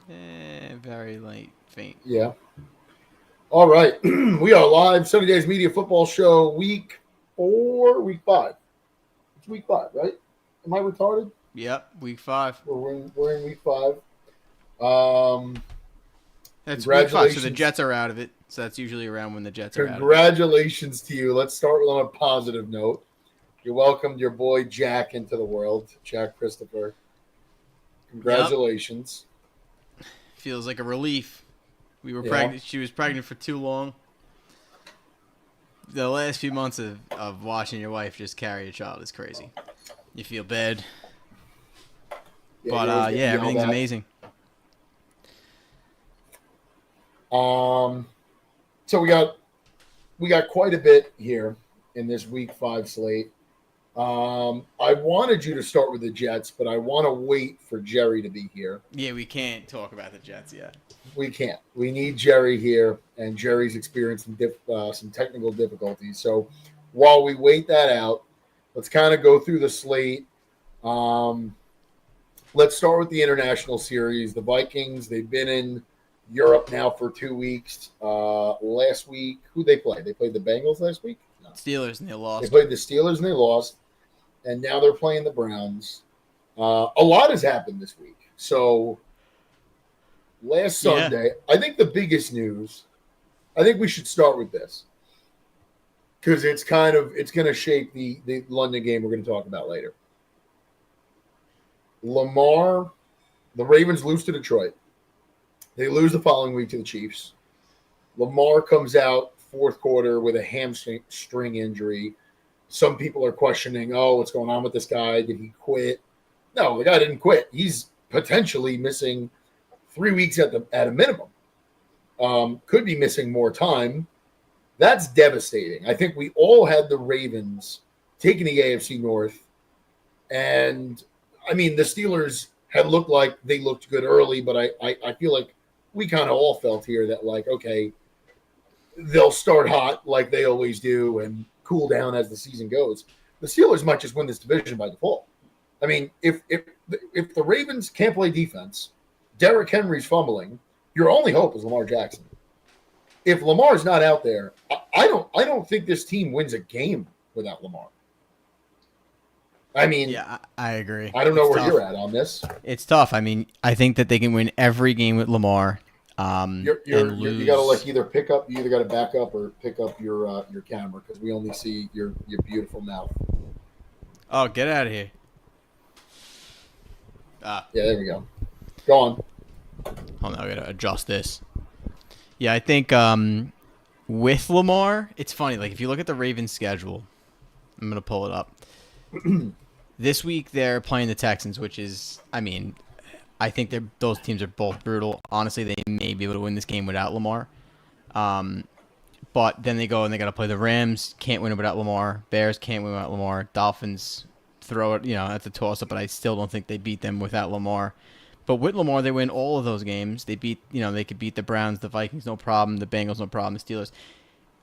Very light, faint. Yeah. All right. We are live. Sunny Days Media Football Show, week 4, week 5. It's week 5, right? Am I retarded? Yep, week 5. We're in week 5. Um, That's week 5, so the congratulations. Jets are out of it. So that's usually around when the Jets are out of it. Congratulations to you. Let's start on a positive note. You welcomed your boy Jack into the world, Jack Christopher. Congratulations. Yep. Feels like a relief. We were Yeah. pregnant. She was pregnant for too long. The last few months of watching your wife just carry a child is crazy. You feel bad. But you always get everything's yelled at. amazing. So we got quite a bit here in this week 5 slate. I wanted you to start with the Jets, but I want to wait for Jerry to be here. Yeah, we can't talk about the Jets yet. We can't. We need Jerry here, and Jerry's experienced some technical difficulties. So while we wait that out, let's kind of go through the slate. Let's start with the international series. The Vikings, they've been in Europe now for 2 weeks. Last week, who they play? They played the Bengals last week? No. Steelers, and they lost. They played the Steelers and they lost. And now they're playing the Browns. A lot has happened this week. So last Sunday, I think the biggest news, I think we should start with this. Because it's going to shape the London game we're going to talk about later. Lamar, the Ravens lose to Detroit. They lose the following week to the Chiefs. Lamar comes out fourth quarter with a hamstring injury. Some people are questioning, what's going on with this guy? Did he quit? No, the guy didn't quit. He's potentially missing 3 weeks at a minimum. Could be missing more time. That's devastating. I think we all had the Ravens taking the AFC North. And, I mean, the Steelers had looked like they looked good early, but I feel like we kind of all felt here that, like, okay, they'll start hot like they always do and cool down as the season goes. The Steelers might just win this division by default. I mean, if the Ravens can't play defense, Derrick Henry's fumbling, your only hope is Lamar Jackson. If Lamar's not out there, I don't think this team wins a game without Lamar. I mean, yeah, I agree. I don't know where you're at on this. It's tough. I mean, I think that they can win every game with Lamar. You got to like either pick up, you either got to back up or pick up your camera because we only see your beautiful mouth. Oh, get out of here! Yeah, there we go. Go on. Hold on, I gotta adjust this. Yeah, I think with Lamar, it's funny. Like if you look at the Ravens' schedule, I'm gonna pull it up. This week they're playing the Texans, which is, I mean, I think those teams are both brutal. Honestly, they may be able to win this game without Lamar. But then they go and they got to play the Rams. Can't win it without Lamar. Bears can't win without Lamar. Dolphins throw it, that's a toss-up, but I still don't think they beat them without Lamar. But with Lamar, they win all of those games. They beat, they could beat the Browns, the Vikings, no problem. The Bengals, no problem. The Steelers.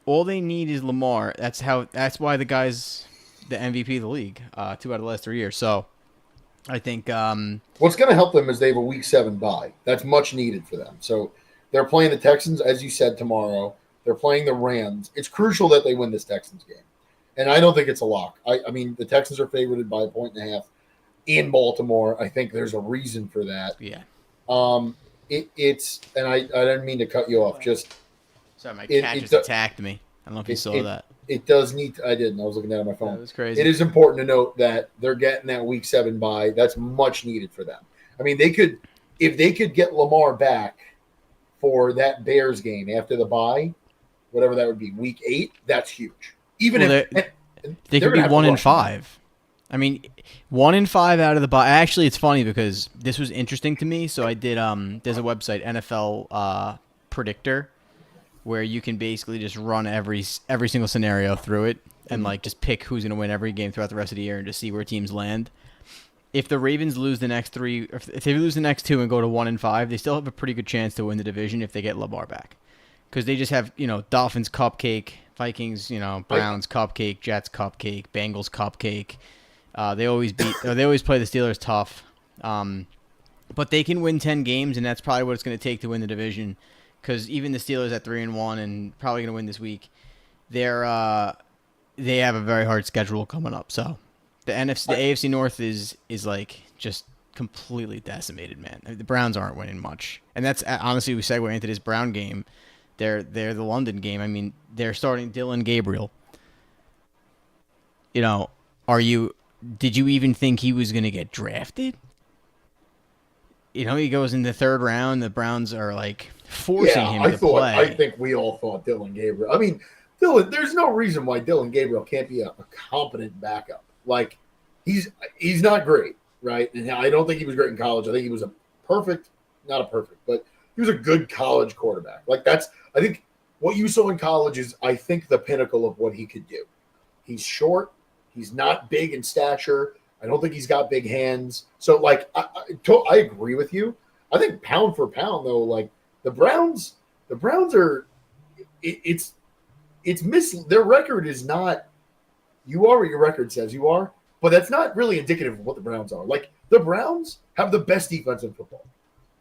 All they need is Lamar. That's why the guy's the MVP of the league 2 out of the last 3 years. So I think what's going to help them is they have a week 7 bye. That's much needed for them. So they're playing the Texans, as you said, tomorrow. They're playing the Rams. It's crucial that they win this Texans game. And I don't think it's a lock. I mean, the Texans are favored by 1.5 in Baltimore. I think there's a reason for that. Yeah. It's and I didn't mean to cut you off. Just sorry, my cat just attacked me. I don't know if you saw that. It does need. I didn't. I was looking at it on my phone. That was crazy. It is important to note that they're getting that week 7 bye. That's much needed for them. I mean, if they could get Lamar back for that Bears game after the bye, whatever that would be, week 8, that's huge. Even if they could be 1-5. I mean, 1-5 out of the bye. Actually, it's funny because this was interesting to me. So I did. There's a website, NFL Predictor, where you can basically just run every single scenario through it and like just pick who's going to win every game throughout the rest of the year and just see where teams land. If the Ravens lose the next 3, or if they lose the next 2 and go to 1-5, they still have a pretty good chance to win the division if they get Lamar back, because they just have Dolphins cupcake, Vikings Browns cupcake, Jets cupcake, Bengals cupcake. They always play the Steelers tough. but they can win 10 games, and that's probably what it's going to take to win the division. Because even the Steelers at 3-1 and probably going to win this week, they have a very hard schedule coming up. So the AFC North is like just completely decimated, man. The Browns aren't winning much, and that's honestly we segue into this Brown game. They're the London game. I mean, they're starting Dylan Gabriel. You know, did you even think he was going to get drafted? You know, he goes in the third round. The Browns are like forcing him to play. I think we all thought Dylan Gabriel. I mean, there's no reason why Dylan Gabriel can't be a competent backup. Like, he's not great, right? And I don't think he was great in college. I think he was not a perfect, but he was a good college quarterback. Like, I think what you saw in college is, I think, the pinnacle of what he could do. He's short. He's not big in stature. I don't think he's got big hands. So, like, I agree with you. I think pound for pound, though, like, the Browns are their record is not, you are what your record says you are, but that's not really indicative of what the Browns are. Like, the Browns have the best defense in football.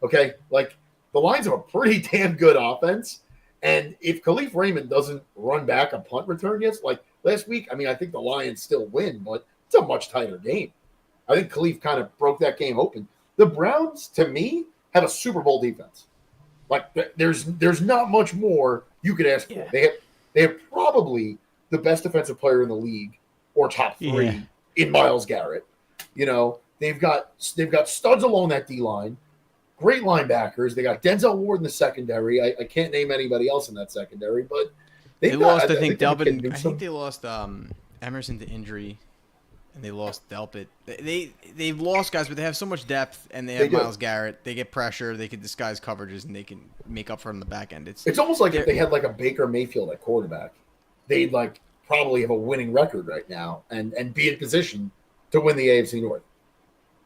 Okay? Like, the Lions have a pretty damn good offense. And if Khalif Raymond doesn't run back a punt return yet, like last week, I mean, I think the Lions still win, but it's a much tighter game. I think Khalif kind of broke that game open. The Browns, to me, have a Super Bowl defense. Like, there's not much more you could ask for. They have probably the best defensive player in the league, or top three, in Myles Garrett. You know, they've got studs along that D line. Great linebackers. They got Denzel Ward in the secondary. I can't name anybody else in that secondary, but they lost. I think Delpit. I think they lost Emerson to injury, and they lost Delpit. They've lost guys, but they have so much depth, and they have Myles Garrett. They get pressure. They can disguise coverages, and they can make up for it on the back end. It's almost like if they had like a Baker Mayfield at quarterback, they'd like probably have a winning record right now and be in position to win the AFC North.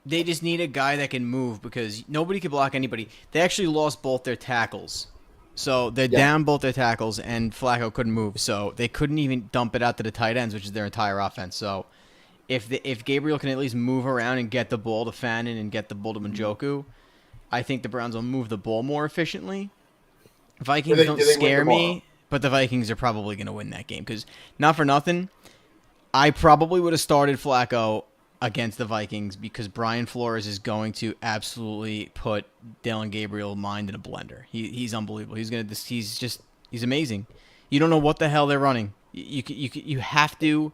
They just need a guy that can move, because nobody can block anybody. They actually lost both their tackles. So they're down both their tackles, and Flacco couldn't move. So they couldn't even dump it out to the tight ends, which is their entire offense. So if Gabriel can at least move around and get the ball to Fannin and get the ball to Njoku, I think the Browns will move the ball more efficiently. Vikings don't scare me, but the Vikings are probably going to win that game. Because, not for nothing, I probably would have started Flacco against the Vikings, because Brian Flores is going to absolutely put Dylan Gabriel's mind in a blender. He's unbelievable. He's amazing. You don't know what the hell they're running. You have to.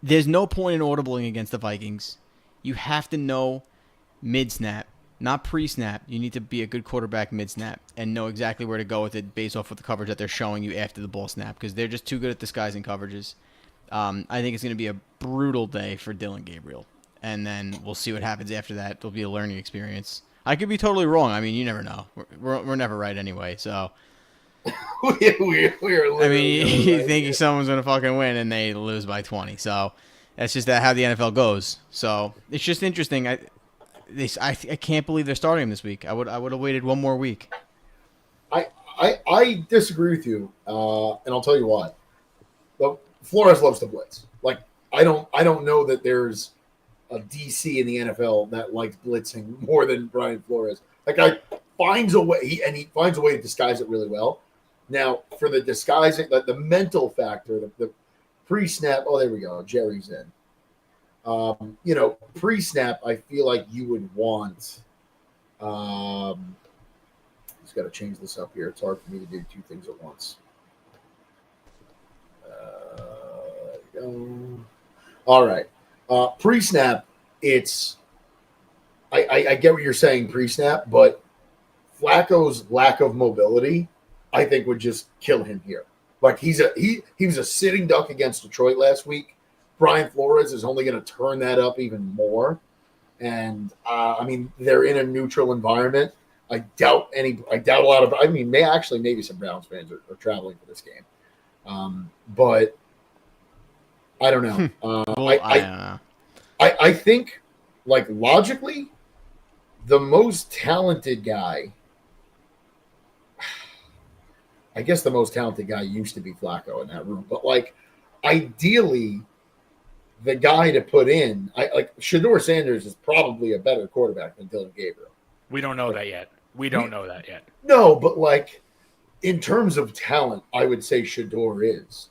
There's no point in audibling against the Vikings. You have to know mid-snap, not pre-snap. You need to be a good quarterback mid-snap and know exactly where to go with it based off of the coverage that they're showing you after the ball snap, because they're just too good at disguising coverages. I think it's going to be a brutal day for Dylan Gabriel, and then we'll see what happens after that. It'll be a learning experience. I could be totally wrong. I mean, you never know. We're never right anyway, so. we're I mean, you think someone's going to fucking win, and they lose by 20. So that's just how the NFL goes. So it's just interesting. I can't believe they're starting him this week. I would have waited one more week. I disagree with you, and I'll tell you why. But Flores loves to blitz. Like, I don't know that there's a DC in the NFL that likes blitzing more than Brian Flores. Like, he finds a way to disguise it really well. Now, for the disguising, the mental factor, the pre-snap. Oh, there we go. Jerry's in. Pre-snap, I feel like you would want. Just got to change this up here. It's hard for me to do two things at once. All right. Pre-snap, it's I get what you're saying pre-snap, but Flacco's lack of mobility, I think, would just kill him here. Like, he was a sitting duck against Detroit last week. Brian Flores is only going to turn that up even more. And I mean, they're in a neutral environment. I doubt a lot of. I mean, maybe some Browns fans are traveling for this game, but. I don't know. I don't know. I think, like, logically, the most talented guy. I guess the most talented guy used to be Flacco in that room, but, like, ideally, the guy to put in. I like Shedeur Sanders is probably a better quarterback than Dylan Gabriel. We don't know that yet. No, but like in terms of talent, I would say Shedeur is.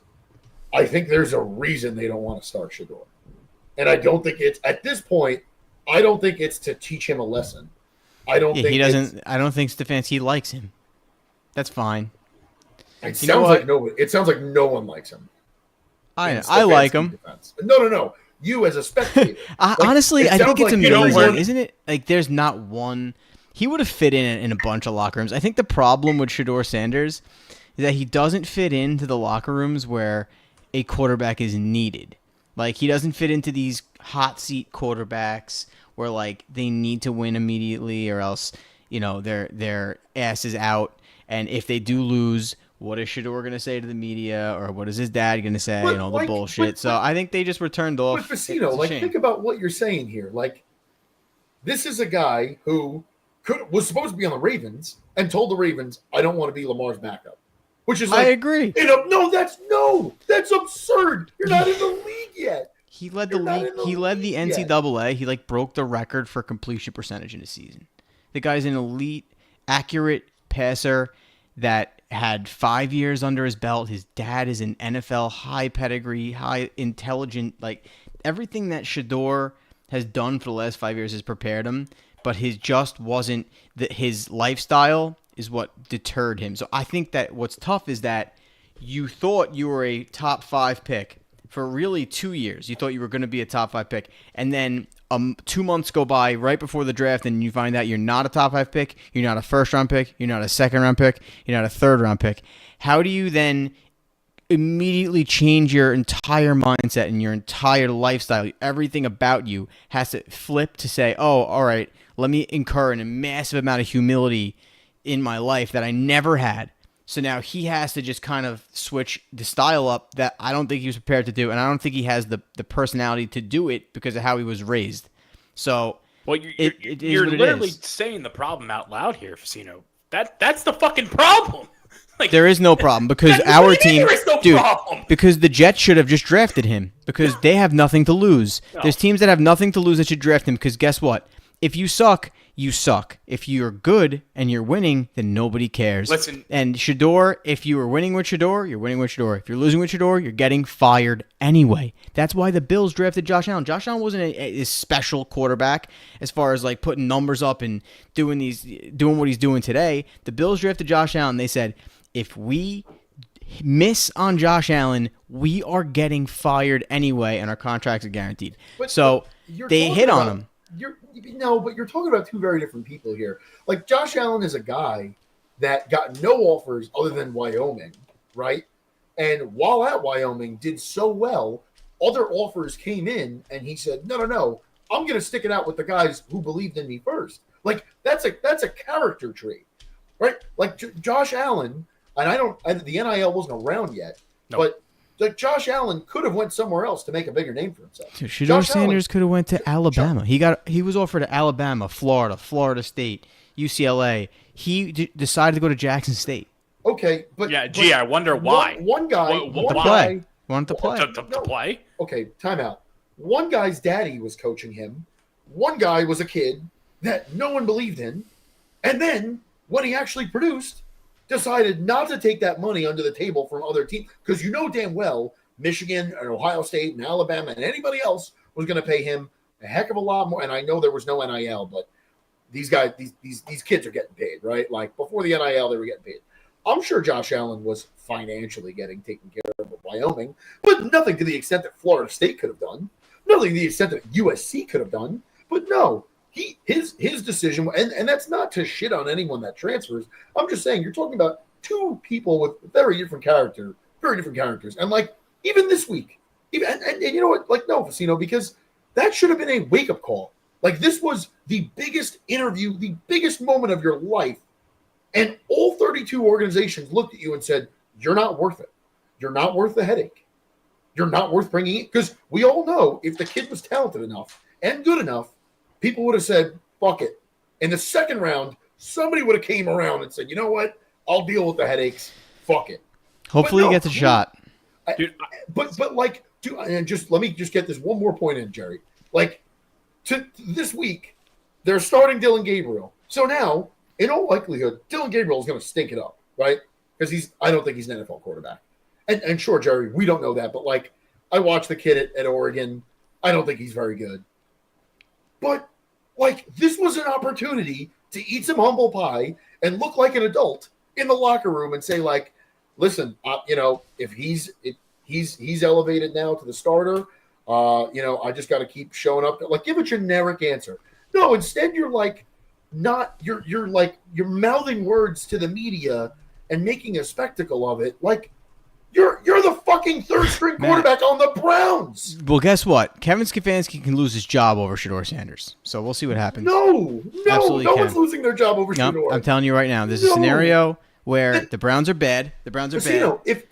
I think there's a reason they don't want to start Shedeur. And I don't think it's at this point, I don't think it's to teach him a lesson. I don't think he doesn't. I don't think Stefanski likes him. That's fine. It sounds like no one likes him. I like him. Defense. No. You as a spectator. Honestly, I think it's amazing, learn. isn't it? Like, there's not one. He would have fit in a bunch of locker rooms. I think the problem with Shedeur Sanders is that he doesn't fit into the locker rooms where a quarterback is needed. Like, he doesn't fit into these hot seat quarterbacks where like they need to win immediately or else, their ass is out. And if they do lose, what is Shedeur going to say to the media, or what is his dad going to say? The bullshit. So I think they just were turned off. But Facino, think about what you're saying here. Like, this is a guy who was supposed to be on the Ravens and told the Ravens, "I don't want to be Lamar's backup," which is like, I agree. That's absurd. You're not in the league yet. He led the league. He led the NCAA. He broke the record for completion percentage in a season. The guy's an elite, accurate passer that had 5 years under his belt. His dad is an NFL high pedigree, high intelligent. Like, everything that Shedeur has done for the last 5 years has prepared him, but his lifestyle is what deterred him. So I think that what's tough is that you thought you were a top 5 pick for really 2 years. You thought you were going to be a top 5 pick, and then 2 months go by right before the draft, and you find out you're not a top 5 pick, you're not a first-round pick, you're not a second-round pick, you're not a third-round pick. How do you then immediately change your entire mindset and your entire lifestyle? Everything about you has to flip to say, oh, all right, let me incur a massive amount of humility in my life that I never had. So now he has to just kind of switch the style up that I don't think he was prepared to do, and I don't think he has the personality to do it because of how he was raised. So, well, you're literally saying the problem out loud here, Facino. That's the fucking problem. Like, there is no problem because our team, because the Jets should have just drafted him because they have nothing to lose. No. There's teams that have nothing to lose that should draft him because guess what? If you suck, you suck. If you're good and you're winning, then nobody cares. Listen, and Shedeur, if you were winning with Shedeur, you're winning with Shedeur. If you're losing with Shedeur, you're getting fired anyway. That's why the Bills drafted Josh Allen. Josh Allen wasn't a special quarterback as far as like putting numbers up and doing what he's doing today. The Bills drafted Josh Allen. They said, if we miss on Josh Allen, we are getting fired anyway, and our contracts are guaranteed. So they hit on him. But you're talking about two very different people here. Like, Josh Allen is a guy that got no offers other than Wyoming, right? And while at Wyoming, did so well, other offers came in, and he said, no, I'm going to stick it out with the guys who believed in me first. Like, that's a character trait, right? Like, Josh Allen, and the NIL wasn't around yet, but like Josh Allen could have went somewhere else to make a bigger name for himself. Dude, Shedeur Sanders could have went to Alabama. He was offered to Alabama, Florida State, UCLA. He decided to go to Jackson State. Okay, but I wonder why. One guy wanted to play. To play. Okay, timeout. One guy's daddy was coaching him. One guy was a kid that no one believed in, and then when he actually produced, decided not to take that money under the table from other teams because damn well Michigan and Ohio State and Alabama and anybody else was going to pay him a heck of a lot more. And I know there was no NIL, but these guys, these kids are getting paid, right? Like, before the NIL, they were getting paid. I'm sure Josh Allen was financially getting taken care of at Wyoming, but nothing to the extent that Florida State could have done, nothing to the extent that USC could have done. But no, his decision, and that's not to shit on anyone that transfers. I'm just saying, you're talking about two people with very different characters. And like, even this week, and you know what? Like, no, Facino, because that should have been a wake-up call. Like, this was the biggest interview, the biggest moment of your life. And all 32 organizations looked at you and said, you're not worth it. You're not worth the headache. You're not worth bringing it. Because we all know if the kid was talented enough and good enough, people would have said, fuck it. In the second round, somebody would have came around and said, you know what? I'll deal with the headaches. Fuck it. Hopefully he gets a shot. But like, and just let me just get this one more point in, Jerry. Like, to this week, they're starting Dylan Gabriel. So now, in all likelihood, Dylan Gabriel is going to stink it up, right? Because I don't think he's an NFL quarterback. And sure, Jerry, we don't know that, but like, I watched the kid at Oregon. I don't think he's very good. But like, this was an opportunity to eat some humble pie and look like an adult in the locker room and say, like, listen, if he's elevated now to the starter, I just got to keep showing up. Like, give a generic answer. No, instead you're like you're mouthing words to the media and making a spectacle of it. Like, you're the fucking third string quarterback on the Browns. Well, guess what? Kevin Stefanski can lose his job over Shedeur Sanders. So we'll see what happens. No one's losing their job over Shedeur. I'm telling you right now, there's a scenario where the Browns are bad. The Browns are bad. If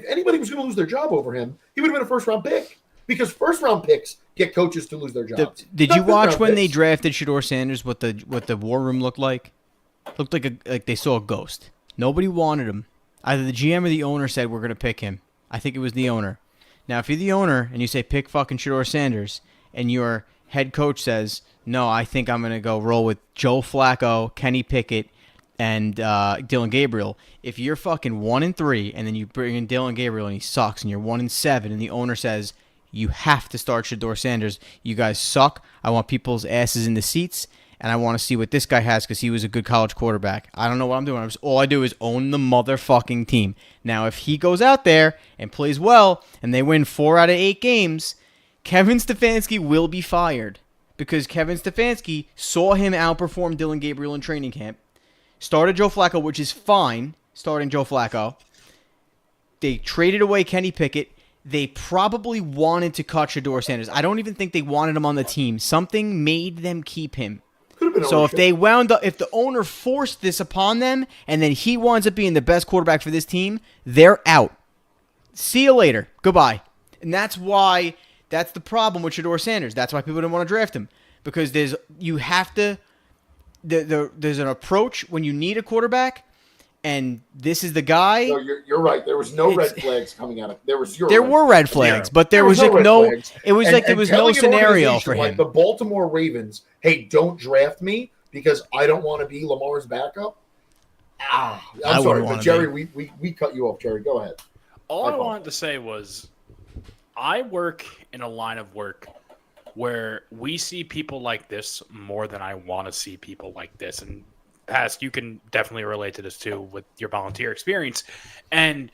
anybody was going to lose their job over him, he would have been a first-round pick, because first-round picks get coaches to lose their jobs. Did you watch when they drafted Shedeur Sanders? What the war room looked like? Looked like they saw a ghost. Nobody wanted him. Either the GM or the owner said, we're going to pick him. I think it was the owner. Now, if you're the owner and you say pick fucking Shedeur Sanders, and your head coach says, no, I think I'm going to go roll with Joe Flacco, Kenny Pickett, and Dylan Gabriel. If you're fucking 1-3, and then you bring in Dylan Gabriel and he sucks, and you're 1-7, and the owner says, you have to start Shedeur Sanders. You guys suck. I want people's asses in the seats, and I want to see what this guy has because he was a good college quarterback. I don't know what I'm doing. All I do is own the motherfucking team. Now, if he goes out there and plays well and they win 4 out of 8 games, Kevin Stefanski will be fired because Kevin Stefanski saw him outperform Dylan Gabriel in training camp, started Joe Flacco, which is fine, starting Joe Flacco. They traded away Kenny Pickett. They probably wanted to cut Shedeur Sanders. I don't even think they wanted him on the team. Something made them keep him. So if the owner forced this upon them and then he winds up being the best quarterback for this team, they're out. See you later. Goodbye. And that's the problem with Shedeur Sanders. That's why people didn't want to draft him. Because there's an approach when you need a quarterback, and this is the guy. No, you're right. There was no red flags coming out of there was zero. There were red flags, but there was like no. It was like there was no scenario for him. Like the Baltimore Ravens, hey, don't draft me because I don't want to be Lamar's backup. I'm sorry, but Jerry, we cut you off. Jerry, go ahead. All I wanted to say was, I work in a line of work where we see people like this more than I want to see people like this. And Past, you can definitely relate to this too with your volunteer experience. And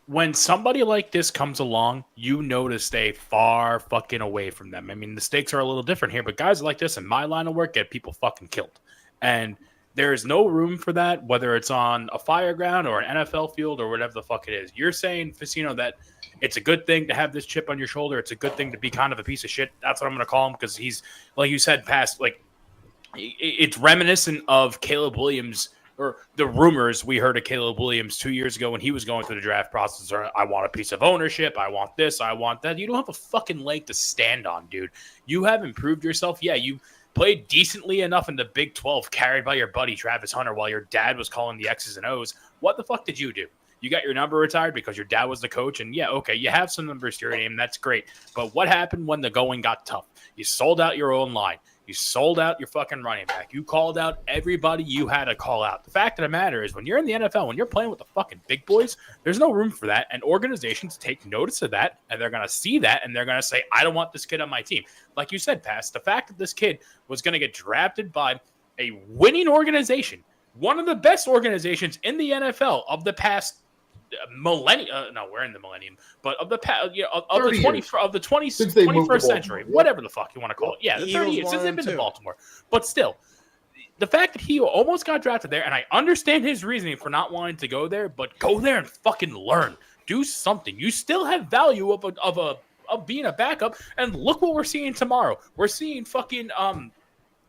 when somebody like this comes along, you know to stay far fucking away from them. I mean, the stakes are a little different here, but guys like this in my line of work get people fucking killed. And there is no room for that, whether it's on a fire ground or an NFL field or whatever the fuck it is. You're saying, Facino, that it's a good thing to have this chip on your shoulder. It's a good thing to be kind of a piece of shit. That's what I'm going to call him, because he's, like you said, Past, like, it's reminiscent of Caleb Williams, or the rumors we heard of Caleb Williams 2 years ago when he was going through the draft process. Or, I want a piece of ownership. I want this. I want that. You don't have a fucking leg to stand on, dude. You have improved yourself. Yeah, you played decently enough in the Big 12, carried by your buddy Travis Hunter while your dad was calling the X's and O's. What the fuck did you do? You got your number retired because your dad was the coach. And yeah, okay, you have some numbers to your name. That's great. But what happened when the going got tough? You sold out your own line. You sold out your fucking running back. You called out everybody you had to call out. The fact of the matter is, when you're in the NFL, when you're playing with the fucking big boys, there's no room for that. And organizations take notice of that, and they're going to see that, and they're going to say, I don't want this kid on my team. Like you said, Past, the fact that this kid was going to get drafted by a winning organization, one of the best organizations in the NFL of the past millennium. No, we're in the millennium, but of the of the 21st century, whatever the fuck you want to call it. Yeah, the 30 years since they've been to Baltimore. But still, the fact that he almost got drafted there, and I understand his reasoning for not wanting to go there, but go there and fucking learn, do something. You still have value of being a backup, and look what we're seeing tomorrow. We're seeing fucking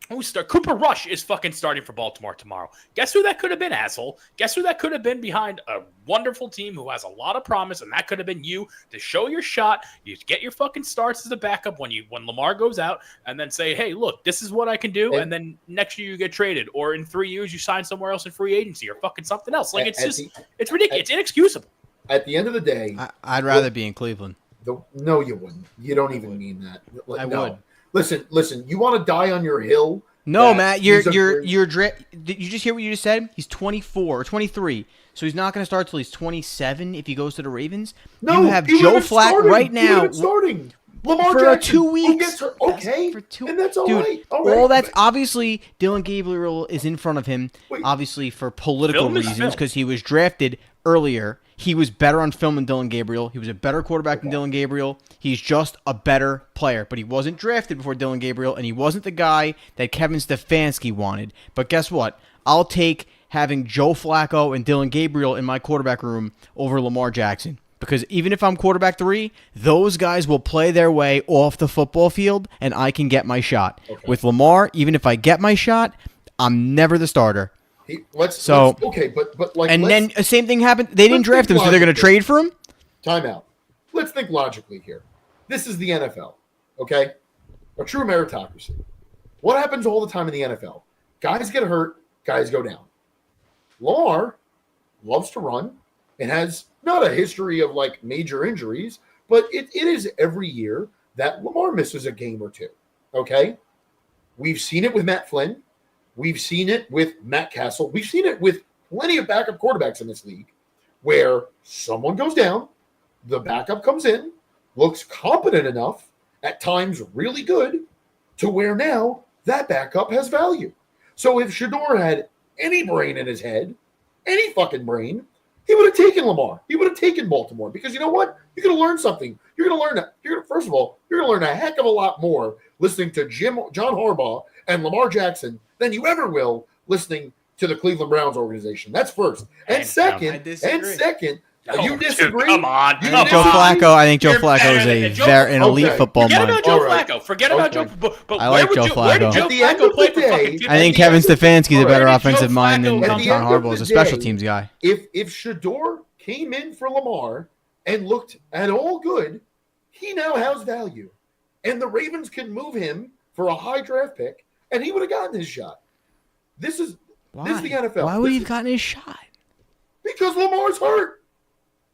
Cooper Rush is fucking starting for Baltimore tomorrow. Guess who that could have been, asshole? Guess who that could have been behind a wonderful team who has a lot of promise, and that could have been you to show your shot. You get your fucking starts as a backup when Lamar goes out, and then say, hey, look, this is what I can do, and then next year you get traded, or in 3 years you sign somewhere else in free agency or fucking something else. Like, it's ridiculous. It's inexcusable. at the end of the day, I'd rather be in Cleveland. no, you wouldn't. You don't even mean that. I No. would. Listen. You want to die on your hill? No, that Matt, he's a you're great- did you just hear what you just said? He's 24 or 23. So he's not going to start till he's 27 if he goes to the Ravens. No, you have he Joe would've been Flacco starting. right He would've now been starting. Lamar for Jackson, 2 who weeks. gets hurt. Okay, For two, and that's all dude, right. All right. all that's obviously Dylan Gabriel is in front of him, Wait. obviously for political Film is reasons film. because he was drafted earlier. He was better on film than Dylan Gabriel. He was a better quarterback than Dylan Gabriel. He's just a better player, but he wasn't drafted before Dylan Gabriel, and he wasn't the guy that Kevin Stefanski wanted. But guess what? I'll take having Joe Flacco and Dylan Gabriel in my quarterback room over Lamar Jackson. Because even if I'm quarterback 3, those guys will play their way off the football field, and I can get my shot. Okay. With Lamar, even if I get my shot, I'm never the starter. Okay, but like, And let's- then same thing happened. They didn't let's draft him, think so they're going to logically. trade for him? time out. Let's think logically here. This is the NFL, okay? A true meritocracy. What happens all the time in the NFL? Guys get hurt, guys go down. Lamar loves to run and has not a history of like major injuries, but it is every year that Lamar misses a game or two, okay? We've seen it with Matt Flynn. We've seen it with Matt Castle. We've seen it with plenty of backup quarterbacks in this league where someone goes down, the backup comes in, looks competent enough, at times really good, to where now that backup has value. So if Shador had any brain in his head, any fucking brain, he would have taken Lamar. He would have taken Baltimore because you know what? You're going to learn something. You're going to learn that. First of all, you're going to learn a heck of a lot more listening to John Harbaugh and Lamar Jackson than you ever will listening to the Cleveland Browns organization. That's first. And Hands second, I disagree. Oh, you dude, disagree? come on. You Come Joe on. Flacco, I think Joe You're Flacco is better a than Joe- very an elite Okay. football Forget mind. about Joe All right. Flacco. Forget about Okay. Joe. But I where like would Joe Where did Flacco. Joe At the end Flacco of play the for day- fucking 50 I think At the Kevin end- Stefanski's a All right. better Where did Joe offensive mind than Flacco At come the John end of Harbaugh is the a special day- teams guy. If Shador came in for Lamar and looked at all good, he now has value. And the Ravens can move him for a high draft pick, and he would have gotten his shot. This is the NFL. Why would he This have gotten his shot? because Lamar's hurt.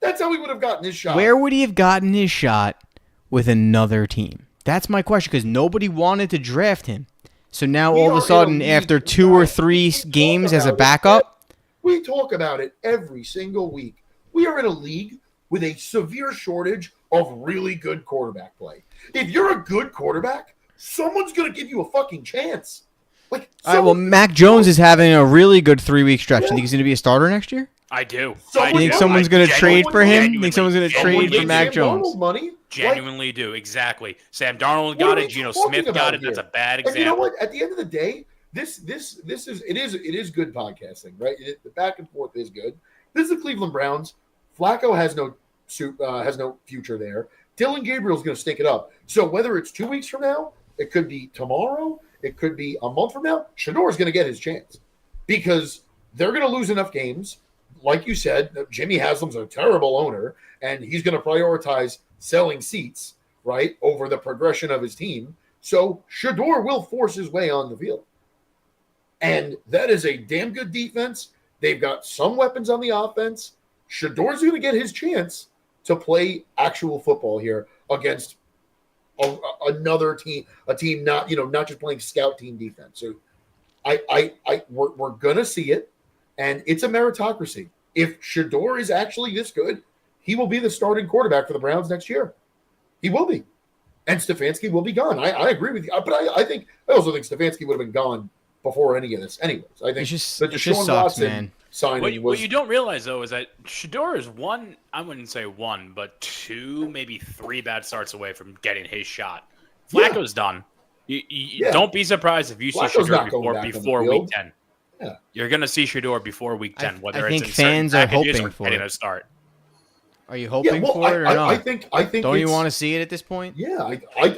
That's how he would have gotten his shot. Where would he have gotten his shot with another team? That's my question because nobody wanted to draft him. So now We all of are a in sudden, a league, after 2 or 3 we talk games as a about it. backup, We talk about it every single week. We are in a league with a severe shortage of really good quarterback play. If you're a good quarterback, someone's going to give you a fucking chance. Like, all right. Well, Mac Jones is having a really good 3-week stretch. You think he's going to be a starter next year? I do. Someone- I You think do. someone's I going to trade for him? genuinely- You think someone's going to genuinely trade for do. Mac Sam Jones? Darnold money. Genuinely do. Exactly. Sam Darnold What got are it. we Geno talking Smith got about it. That's a here? bad And you know example. what? At the end of the day, this is good podcasting, right? The back and forth is good. This is the Cleveland Browns. Flacco has no future there. Dylan Gabriel's going to stink it up. So whether it's 2 weeks from now, it could be tomorrow, it could be a month from now. Shador's going to get his chance because they're going to lose enough games. Like you said, Jimmy Haslam's a terrible owner, and he's going to prioritize selling seats, right, over the progression of his team. So Shador will force his way on the field. And that is a damn good defense. They've got some weapons on the offense. Shador's going to get his chance to play actual football here against another team, a team not just playing scout team defense. So we're going to see it, and it's a meritocracy. If Shador is actually this good, he will be the starting quarterback for the Browns next year. He will be. And Stefanski will be gone. I agree with you. But I also think Stefanski would have been gone before any of this. Anyways, I think It just the sucks, Watson man. signing What was you don't realize though is that Shador is one. I wouldn't say one, but 2, maybe 3 bad starts away from getting his shot. Yeah. Flacco's done. You Yeah. Don't be surprised if you see Flacco's Shador not going back on the before field. week 10. Yeah. You're gonna see Shador before week 10. Whether I it's think in certain fans are packages hoping or for getting it. a start. Are you hoping for it or I not? think Don't you it's- want to see it at this point? Yeah,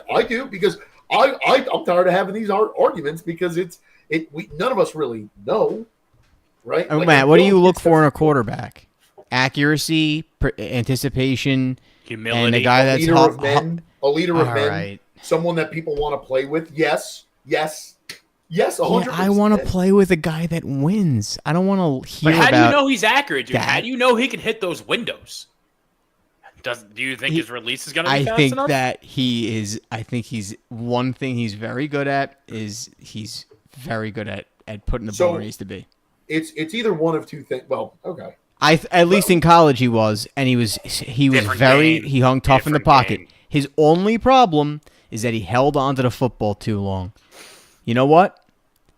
I do because I'm tired of having these arguments because none of us really know, right? Oh, Like, Matt, what do you until look it's for in a quarterback? Accuracy, anticipation, Humility. and a guy a that's leader of men, a leader of All men, right. someone that people want to play with. Yes, 100%. Yeah, I want to play with a guy that wins. I don't want to hear But how do about. you know he's accurate, dude? that. How do you know he can hit those windows? Do you think his release is going to be I fast think enough? that he is. I think he's one thing he's very good at is he's very good at putting the ball where it needs to be. It's either one of two things. Well, okay. At least in college he was, and he was Different very game. he hung tough in the Different pocket. game. His only problem is that he held onto the football too long. You know what?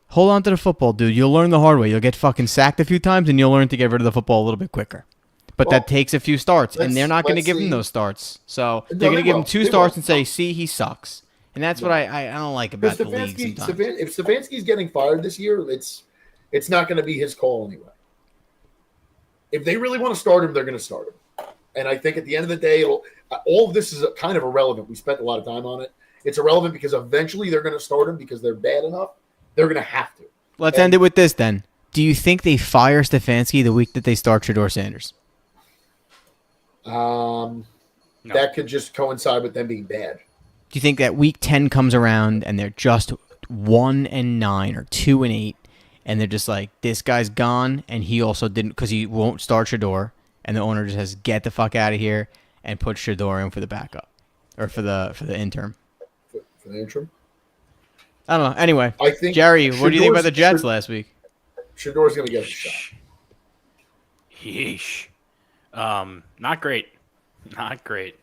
Hold on to the football, dude. You'll learn the hard way. You'll get fucking sacked a few times, and you'll learn to get rid of the football a little bit quicker. But Well, that takes a few starts, and they're not going to let's give him see. those starts. So No, they're going they to give him will. 2 They starts will. and say, "See, he sucks." And that's what I don't like about the league sometimes. If Stefanski's getting fired this year, it's not going to be his call anyway. If they really want to start him, they're going to start him. And I think at the end of the day, all of this is kind of irrelevant. We spent a lot of time on it. It's irrelevant because eventually they're going to start him because they're bad enough. They're going to have to. Let's end it with this then. Do you think they fire Stefanski the week that they start Shedeur Sanders? No. That could just coincide with them being bad. Do you think that week 10 comes around and they're just 1-9 or 2-8, and they're just like, this guy's gone, and he also didn't because he won't start Shedeur, and the owner just has to get the fuck out of here and put Shedeur in for the backup or for the interim? For the interim? I don't know. Anyway, I think Jerry, what do you think about the Jets Shedeur- last week? Shedor's going to get a shot. Yeesh. Not great. Not great.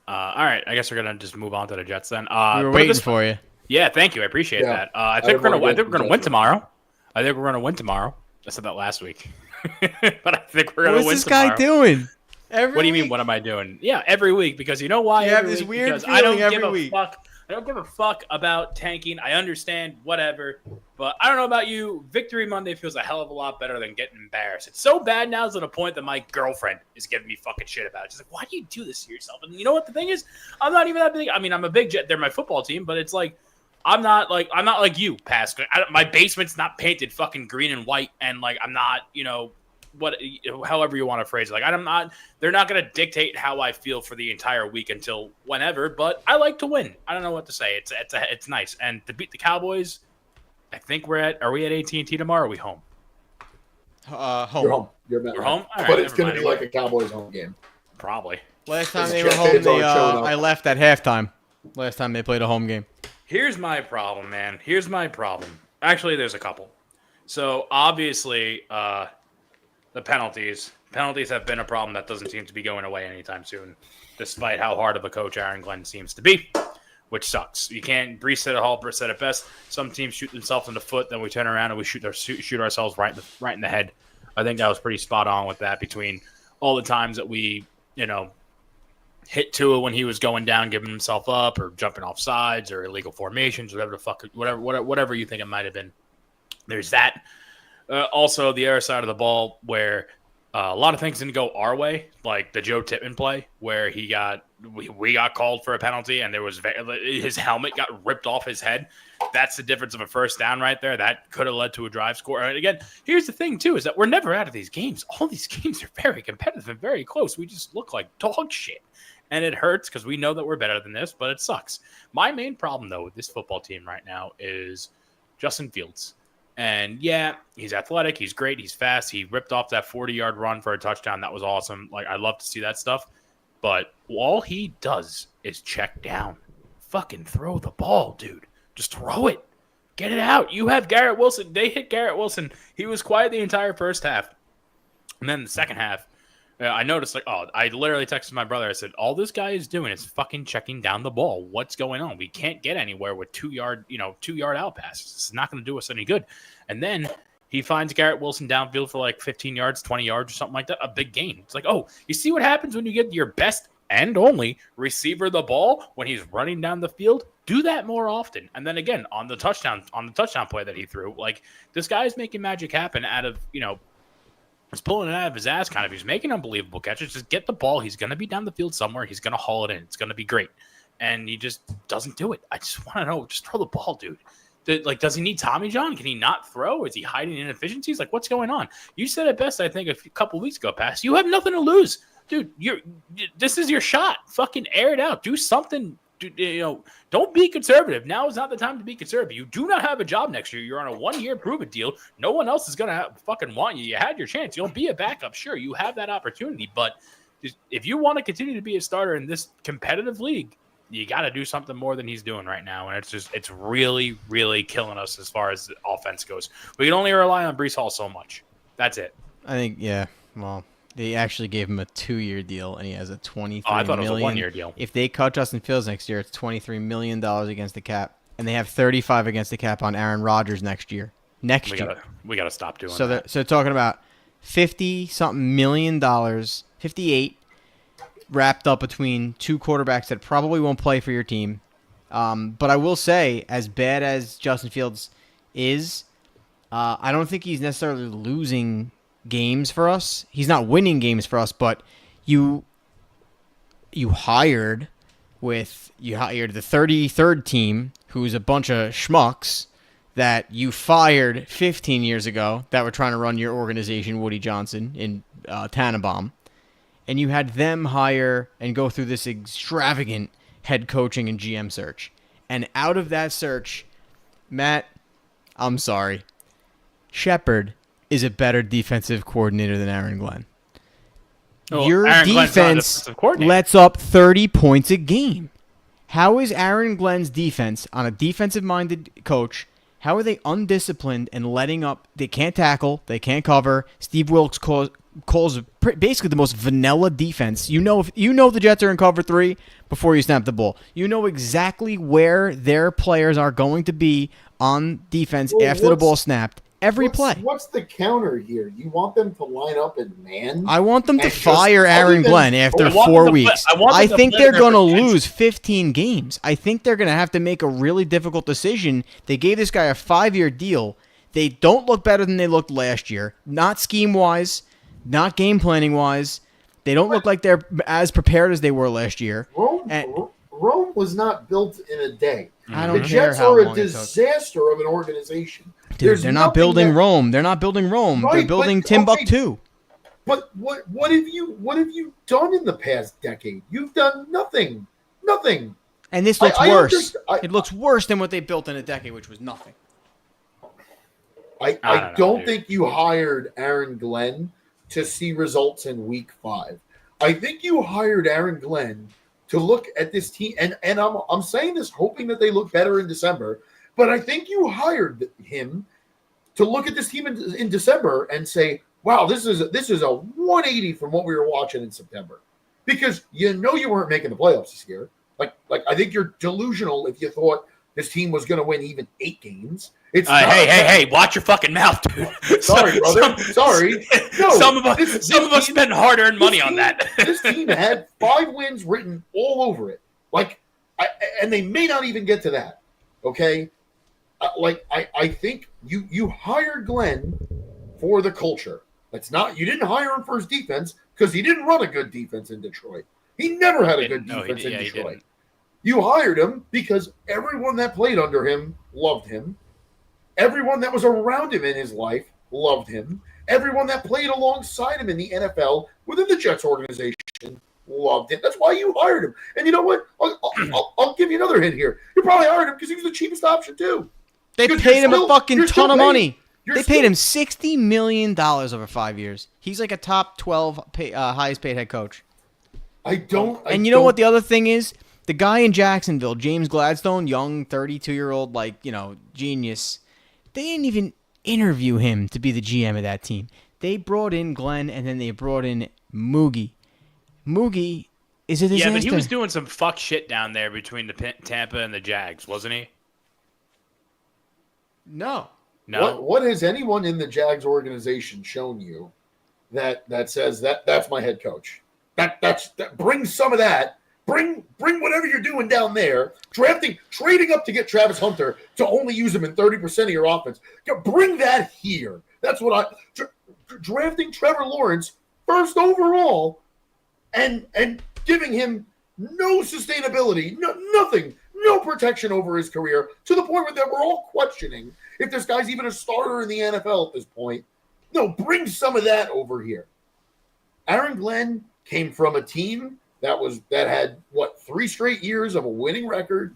All right, I guess we're gonna just move on to the Jets then. We were put it waiting this- for you. Yeah, thank you. I appreciate Yeah. that. I think we're didn't gonna. I wanna think we're go gonna to win Jets. tomorrow. I think we're gonna win tomorrow. I said that last week, but I think we're What gonna is win this tomorrow. guy doing? Every What do you mean? week? What am I doing? Yeah, every week because you know why? You have every this week? weird Because I don't feeling give every a week. fuck. I don't give a fuck about tanking. I understand, whatever. But I don't know about you. Victory Monday feels a hell of a lot better than getting embarrassed. It's so bad now to the point that my girlfriend is giving me fucking shit about it. She's like, why do you do this to yourself? And you know what the thing is? I'm not even that big. I mean, I'm a big Jet. They're my football team, but it's like, I'm not like you, Pascal. My basement's not painted fucking green and white, and like I'm not, however you want to phrase it. Like I'm not. They're not going to dictate how I feel for the entire week until whenever. But I like to win. I don't know what to say. It's nice, and to beat the Cowboys, I think Are we at AT&T tomorrow? Or are we home? Home. You're home. You're We're home? All right, but it's never going to mind. be like a Cowboys home game. Probably. Last time The they were Jets home, fans aren't showing up. I left at halftime. Last time they played a home game. Here's my problem, man. Here's my problem. Actually, there's a couple. So obviously, the penalties. Penalties have been a problem that doesn't seem to be going away anytime soon, despite how hard of a coach Aaron Glenn seems to be, which sucks. You can't. Brees said it all. Britt said it best. Some teams shoot themselves in the foot, then we turn around and we shoot ourselves right in the head. I think that was pretty spot on with that. Between all the times that we, hit Tua when he was going down, giving himself up, or jumping off sides, or illegal formations, whatever the fuck, whatever you think it might have been. There's that. Also, the other side of the ball where a lot of things didn't go our way, like the Joe Tippmann play, where we got called for a penalty, and his helmet got ripped off his head. That's the difference of a first down right there. That could have led to a drive score. And again, here's the thing too: is that we're never out of these games. All these games are very competitive and very close. We just look like dog shit. And it hurts because we know that we're better than this, but it sucks. My main problem, though, with this football team right now is Justin Fields. And, yeah, he's athletic. He's great. He's fast. He ripped off that 40-yard run for a touchdown. That was awesome. Like, I love to see that stuff. But all he does is check down. Fucking throw the ball, dude. Just throw it. Get it out. You have Garrett Wilson. They hit Garrett Wilson. He was quiet the entire first half. And then the second half, I noticed, I literally texted my brother. I said, all this guy is doing is fucking checking down the ball. What's going on? We can't get anywhere with 2-yard out passes. It's not going to do us any good. And then he finds Garrett Wilson downfield for like 15 yards, 20 yards or something like that. A big gain. It's like, oh, you see what happens when you get your best and only receiver the ball when he's running down the field? Do that more often. And then again, on the touchdown play that he threw, like this guy is making magic happen out of, he's pulling it out of his ass, kind of. He's making unbelievable catches. Just get the ball. He's going to be down the field somewhere. He's going to haul it in. It's going to be great. And he just doesn't do it. I just want to know, just throw the ball, dude. Does he need Tommy John? Can he not throw? Is he hiding inefficiencies? Like, what's going on? You said it best, I think, a couple weeks ago, Pass. You have nothing to lose. Dude, this is your shot. Fucking air it out. Do something. Don't be conservative. Now is not the time to be conservative. You do not have a job next year. You're on a 1-year prove-it deal. No one else is going to fucking want you. You had your chance. You'll be a backup. Sure, you have that opportunity, but if you want to continue to be a starter in this competitive league, you got to do something more than he's doing right now. And it's really, really killing us as far as the offense goes. We can only rely on Breece Hall so much. That's it. I think, yeah. Well, they actually gave him a 2-year deal, and he has a $23 I thought million. it was a 1-year deal. If they cut Justin Fields next year, it's $23 million against the cap, and they have 35 against the cap on Aaron Rodgers next year. We got to stop doing that. So talking about 50-something million dollars, 58, wrapped up between two quarterbacks that probably won't play for your team. But I will say, as bad as Justin Fields is, I don't think he's necessarily losing games for us. He's not winning games for us, but you hired the 33rd team, who's a bunch of schmucks that you fired 15 years ago that were trying to run your organization, Woody Johnson in Tannenbaum, and you had them hire and go through this extravagant head coaching and GM search. And out of that search, Matt, I'm sorry, Shepard is a better defensive coordinator than Aaron Glenn. Your Aaron Glenn's not a defense defensive coordinator. lets up 30 points a game. How is Aaron Glenn's defense, on a defensive-minded coach, how are they undisciplined and letting up? They can't tackle. They can't cover. Steve Wilkes calls basically the most vanilla defense. You know the Jets are in cover 3 before you snap the ball. You know exactly where their players are going to be on defense after the ball snapped. Every play. What's the counter here? You want them to line up in man? I want them to and fire just- Aaron Glenn after I want 4 them to weeks. play- I want them I to think play they're their going to potential. lose 15 games. I think they're going to have to make a really difficult decision. They gave this guy a 5-year deal. They don't look better than they looked last year. Not scheme-wise, not game planning-wise. They don't look like they're as prepared as they were last year. Rome was not built in a day. I The don't care Jets how are a long it took. disaster of an organization. Dude, There's they're not nothing building that- Rome. They're not building Rome. They're Right, building but- okay. Timbuktu. But what have you done in the past decade? You've done nothing. Nothing. And this looks I worse. underst- It looks worse than what they built in a decade, which was nothing. I don't know, don't dude. think you hired Aaron Glenn to see results in week 5. I think you hired Aaron Glenn to look at this team, and I'm saying this hoping that they look better in December, but I think you hired him to look at this team in December and say, wow, this is a 180 from what we were watching in September. Because you weren't making the playoffs this year. Like I think you're delusional if you thought this team was going to win even 8 games. It's not Hey! Watch your fucking mouth, dude. Sorry, brother. Sorry. No, some of this us team- spend hard-earned money this on team- that. This team had 5 wins written all over it. And they may not even get to that. Okay, I think you hired Glenn for the culture. You didn't hire him for his defense because he didn't run a good defense in Detroit. He never had a good defense in Detroit. You hired him because everyone that played under him loved him. Everyone that was around him in his life loved him. Everyone that played alongside him in the NFL within the Jets organization loved him. That's why you hired him. And you know what? I'll give you another hint here. You probably hired him because he was the cheapest option too. They Because paid him a you're fucking still ton of paying- money. you're They still- paid him $60 million over 5 years. He's like a top 12 highest paid head coach. And you know what the other thing is? The guy in Jacksonville, James Gladstone, young 32-year-old, genius, they didn't even interview him to be the GM of that team. They brought in Glenn, and then they brought in Moogie. Moogie is a disaster. Yeah, but he was doing some fuck shit down there between the Tampa and the Jags, wasn't he? No. No. What has anyone in the Jags organization shown you that says that's my head coach? That bring some of that. Bring whatever you're doing down there. Trading up to get Travis Hunter to only use him in 30% of your offense. Bring that here. That's what drafting Trevor Lawrence first overall and giving him no sustainability, nothing, no protection over his career to the point where we're all questioning if this guy's even a starter in the NFL at this point. No, bring some of that over here. Aaron Glenn came from a team that had 3 straight years of a winning record,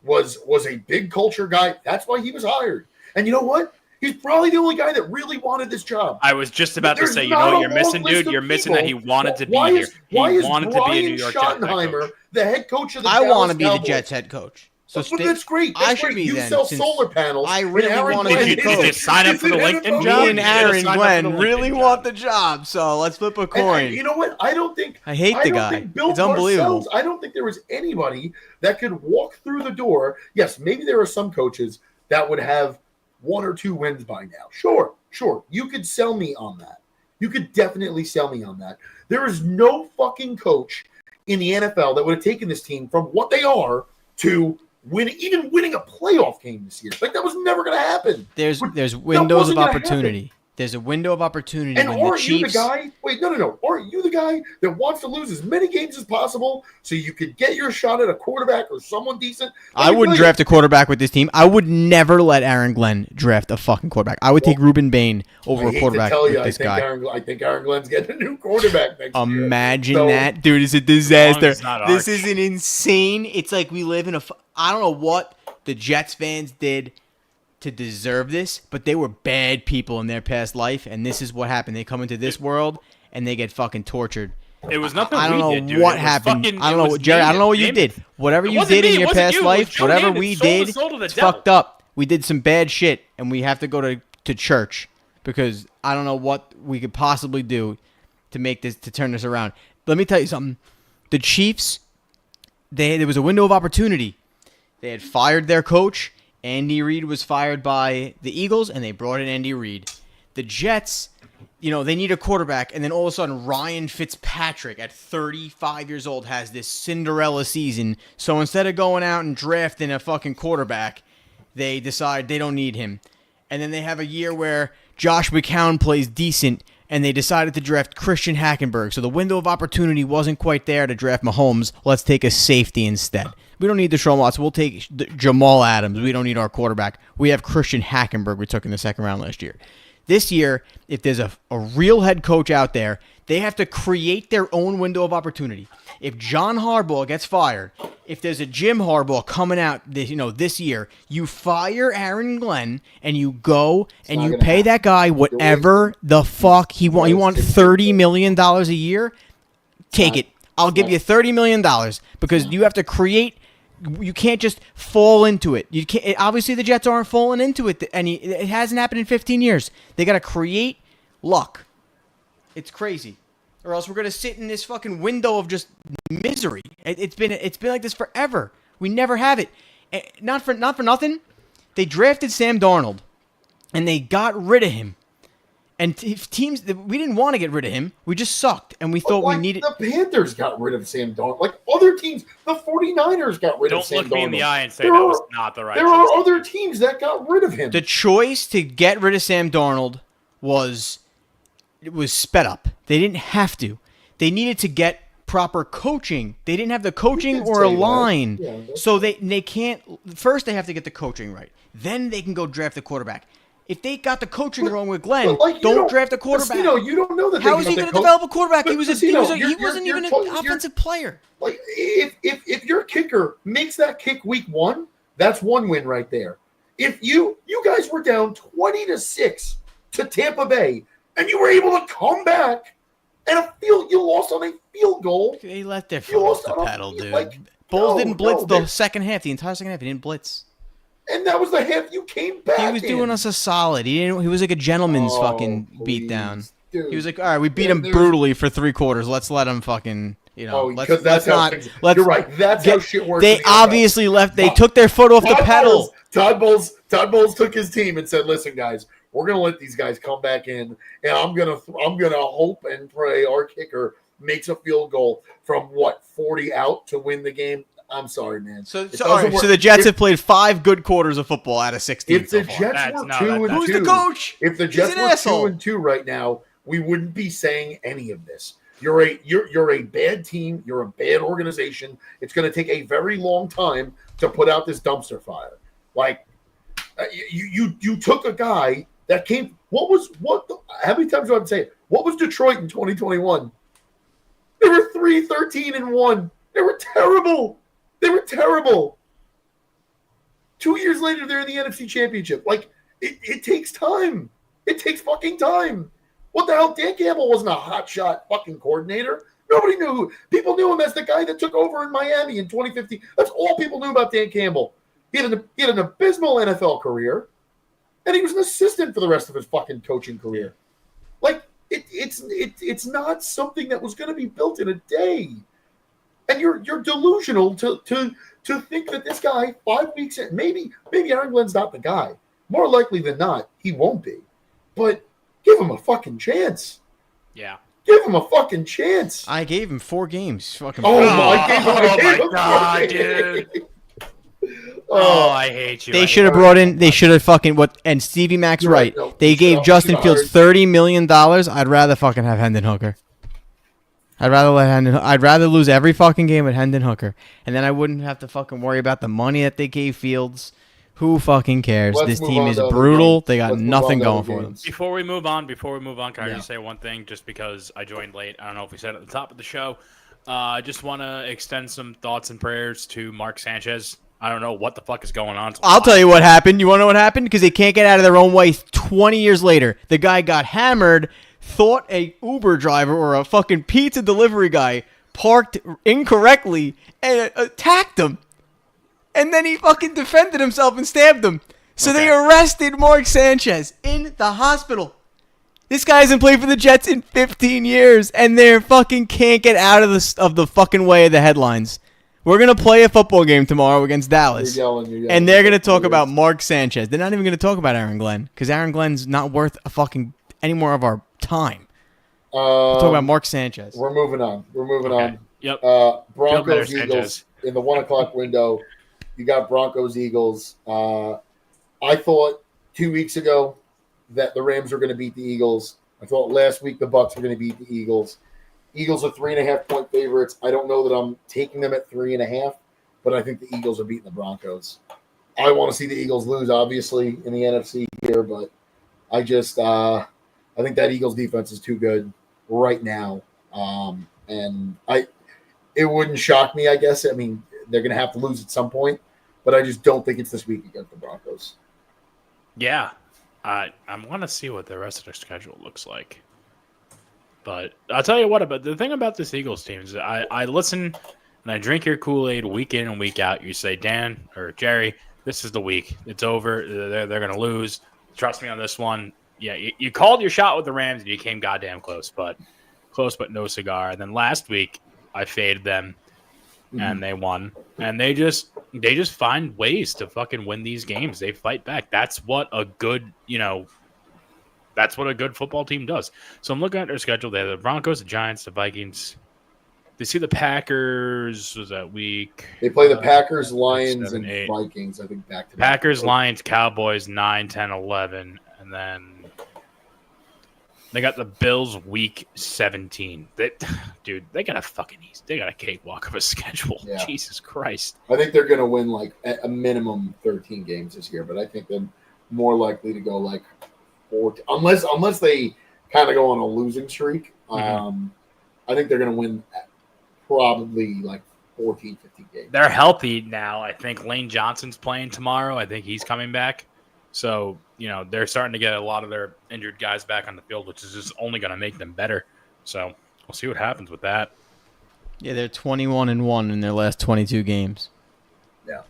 was a big culture guy. That's why he was hired. And you know what? He's probably the only guy that really wanted this job. I was just about to There's say, you not know a what you're long missing, list dude? of You're missing that he people. wanted to be Why here. is, why He is wanted to be a Brian New York Jets head Schottenheimer coach. the head coach of the I Dallas want to be the Cowboys? Jets head coach. So But that's great. That's I should great. be You then, sell since solar panels. I and really Aaron wanna be Glenn the is- coach. Did you sign up is for the an LinkedIn NFL job? Me coach. and You should've Aaron signed up for Glenn the really LinkedIn want job. the job. So let's flip a And coin. you know what? I don't think I hate the don't guy. think Bill It's unbelievable. Parcells, I don't think there was anybody that could walk through the door. Yes, maybe there are some coaches that would have 1 or 2 wins by now. Sure. You could sell me on that. You could definitely sell me on that. There is no fucking coach in the NFL that would have taken this team from what they are to winning a playoff game this year. Like, that was never going to happen. There's That windows wasn't of gonna opportunity. There's a window of opportunity And when the aren't you the Chiefs. guy? Wait, no. Aren't you the guy that wants to lose as many games as possible so you could get your shot at a quarterback or someone decent? I wouldn't draft a quarterback with this team. I would never let Aaron Glenn draft a fucking quarterback. I would take Ruben Bain over a quarterback with this guy. I think Aaron Glenn's getting a new quarterback next year. Imagine So- that, dude! It's a as disaster. it's not This Arch. is an insane. It's like we live in a. I don't know what the Jets fans did to deserve this, but they were bad people in their past life, and this is what happened. They come into this world and they get fucking tortured. It was nothing I don't we know did, dude. what It was happened. fucking- I don't it know was what Jerry. I don't know what you Namath. did. Whatever It you wasn't did me. in It your wasn't past you. It was life, Joe whatever Namath. we Sold the did, soul to the it's devil. fucked up. We did some bad shit, and we have to go to church because I don't know what we could possibly do to turn this around. Let me tell you something. The Chiefs, there was a window of opportunity. They had fired their coach. Andy Reid was fired by the Eagles, and they brought in Andy Reid. The Jets, they need a quarterback, and then all of a sudden Ryan Fitzpatrick at 35 years old has this Cinderella season. So instead of going out and drafting a fucking quarterback, they decide they don't need him. And then they have a year where Josh McCown plays decent, and they decided to draft Christian Hackenberg. So the window of opportunity wasn't quite there to draft Mahomes. Let's take a safety instead. We don't need Deshaun Watson. We'll take Jamal Adams. We don't need our quarterback. We have Christian Hackenberg we took in the second round last year. This year, if there's a real head coach out there, they have to create their own window of opportunity. If John Harbaugh gets fired, if there's a Jim Harbaugh coming out this year, you fire Aaron Glenn and you go and not you gonna pay happen. that guy whatever the fuck he wants. You want $30 million a year? Take it. I'll give you $30 million because you have to create. You can't just fall into it. You can't. Obviously, the Jets aren't falling into it, and it hasn't happened in 15 years. They got to create luck. It's crazy, or else we're gonna sit in this fucking window of just misery. It's been like this forever. We never have it. Not for nothing. They drafted Sam Darnold, and they got rid of him. And teams, we didn't want to get rid of him. We just sucked, and we thought we needed. The Panthers got rid of Sam Darnold. Like other teams, the 49ers got rid of Don't Sam look Darnold. me in the eye and say There that are- was not the right There choice. are other teams that got rid of him. The choice to get rid of Sam Darnold was sped up. They didn't have to. They needed to get proper coaching. They didn't have the coaching did or a say that. line. Yeah, that's So they can't. First, they have to get the coaching right. Then they can go draft the quarterback. If they got the coaching wrong with Glenn, But, like, you don't draft a quarterback. Casino, you don't know that. How they is he got going the to coach. develop a quarterback? But He Casino, wasn't you're even an you're- offensive player. Like if your kicker makes that kick week 1, that's one win right there. If you guys were down 20-6 to Tampa Bay and you were able to come back and you lost on a field goal. They let their You foot off lost the on a- pedal, dude. like, Bulls no, didn't blitz no, the they- second half. The entire second half, he didn't blitz. And that was the half you came back. He was doing us a solid. He was like a gentleman's fucking beat down. He was like, all right, we beat him brutally for 3 quarters. Let's let him fucking, because that's how things, you're right. That's how shit works. They in the NFL. obviously left. They took their foot off the pedal. Todd Bowles took his team and said, "Listen, guys, we're gonna let these guys come back in, and I'm gonna hope and pray our kicker makes a field goal from 40 out to win the game." I'm sorry, man. So It doesn't work. so the Jets If- have played 5 good quarters of football out of 16. If the so far. Jets That's were not- 2-2, that's- Who's the coach? if the He's Jets an were asshole. 2-2 right now, we wouldn't be saying any of this. You're a bad team. You're a bad organization. It's going to take a very long time to put out this dumpster fire. Like you took a guy that came. How many times do I have to say it? What was Detroit in 2021? They were 3-13-1. They were terrible. 2 years later, they're in the NFC Championship. Like It takes time. It takes fucking time. What the hell? Dan Campbell wasn't a hotshot fucking coordinator. Nobody knew. People knew him as the guy that took over in Miami in 2015. That's all people knew about Dan Campbell. He had an abysmal NFL career, and he was an assistant for the rest of his fucking coaching career. Like, it's not something that was going to be built in a day. And you're delusional to think that this guy 5 weeks in, maybe Aaron Glenn's not the guy. More likely than not, he won't be. But give him a fucking chance. Yeah. Give him a fucking chance. I gave him 4 games. Fucking Oh my God, dude. Oh, I hate you. They should have brought in. They should have fucking what? And Stevie Mac's right. No, they gave Justin Fields $30 million. I'd rather fucking have Hendon Hooker. I'd rather lose every fucking game with Hendon Hooker, and then I wouldn't have to fucking worry about the money that they gave Fields. Who fucking cares? Let's This move team on is to other brutal. games. They got Let's move nothing on to going other for them. games. Before we move on, can I Yeah. just say one thing? Just because I joined late, I don't know if we said it at the top of the show. I just want to extend some thoughts and prayers to Mark Sanchez. I don't know what the fuck is going on. I'll tell you what happened. You want to know what happened? Because they can't get out of their own way. 20 years later, the guy got hammered, thought a Uber driver or a fucking pizza delivery guy parked incorrectly and attacked him. And then he fucking defended himself and stabbed him. So they arrested Mark Sanchez in the hospital. This guy hasn't played for the Jets in 15 years, and they fucking can't get out of the fucking way of the headlines. We're going to play a football game tomorrow against Dallas. You're yelling. And they're going to talk about Mark Sanchez. They're not even going to talk about Aaron Glenn because Aaron Glenn's not worth any more of our time. We'll talk about Mark Sanchez. We're moving on. Yep. Broncos, Sanchez. Eagles in the 1 o'clock window. You got Broncos, Eagles. I thought 2 weeks ago that the Rams were going to beat the Eagles. I thought last week the Bucs were going to beat the Eagles. Eagles are 3.5 point favorites. I don't know that I'm taking them at 3.5, but I think the Eagles are beating the Broncos. I want to see the Eagles lose, obviously, in the NFC here, but I think that Eagles defense is too good right now. And it wouldn't shock me, I guess. I mean, they're going to have to lose at some point, but I just don't think it's this week against the Broncos. Yeah. I want to see what the rest of their schedule looks like. But I'll tell you what, about the thing about this Eagles team is I listen and I drink your Kool-Aid week in and week out. You say, Dan or Jerry, this is the week. It's over. They're going to lose. Trust me on this one. Yeah, you called your shot with the Rams and you came goddamn close but no cigar. And then last week I faded them and they won. And they just find ways to fucking win these games. They fight back. That's what a good football team does. So I'm looking at their schedule. They have the Broncos, the Giants, the Vikings. They see the Packers. Was that week? They play the Packers, Lions, 7, and 8. Vikings, I think, back to back. Packers, Lions, Cowboys, 9, 10, 11. And then they got the Bills week 17. They got a cakewalk of a schedule. Yeah. Jesus Christ. I think they're going to win like a minimum 13 games this year, but I think they're more likely to go like 14, unless they kind of go on a losing streak. I think they're going to win probably like 14, 15 games. They're healthy now. I think Lane Johnson's playing tomorrow. I think he's coming back. So, they're starting to get a lot of their injured guys back on the field, which is just only going to make them better. So, we'll see what happens with that. Yeah, they're 21-1 in their last 22 games. Yeah,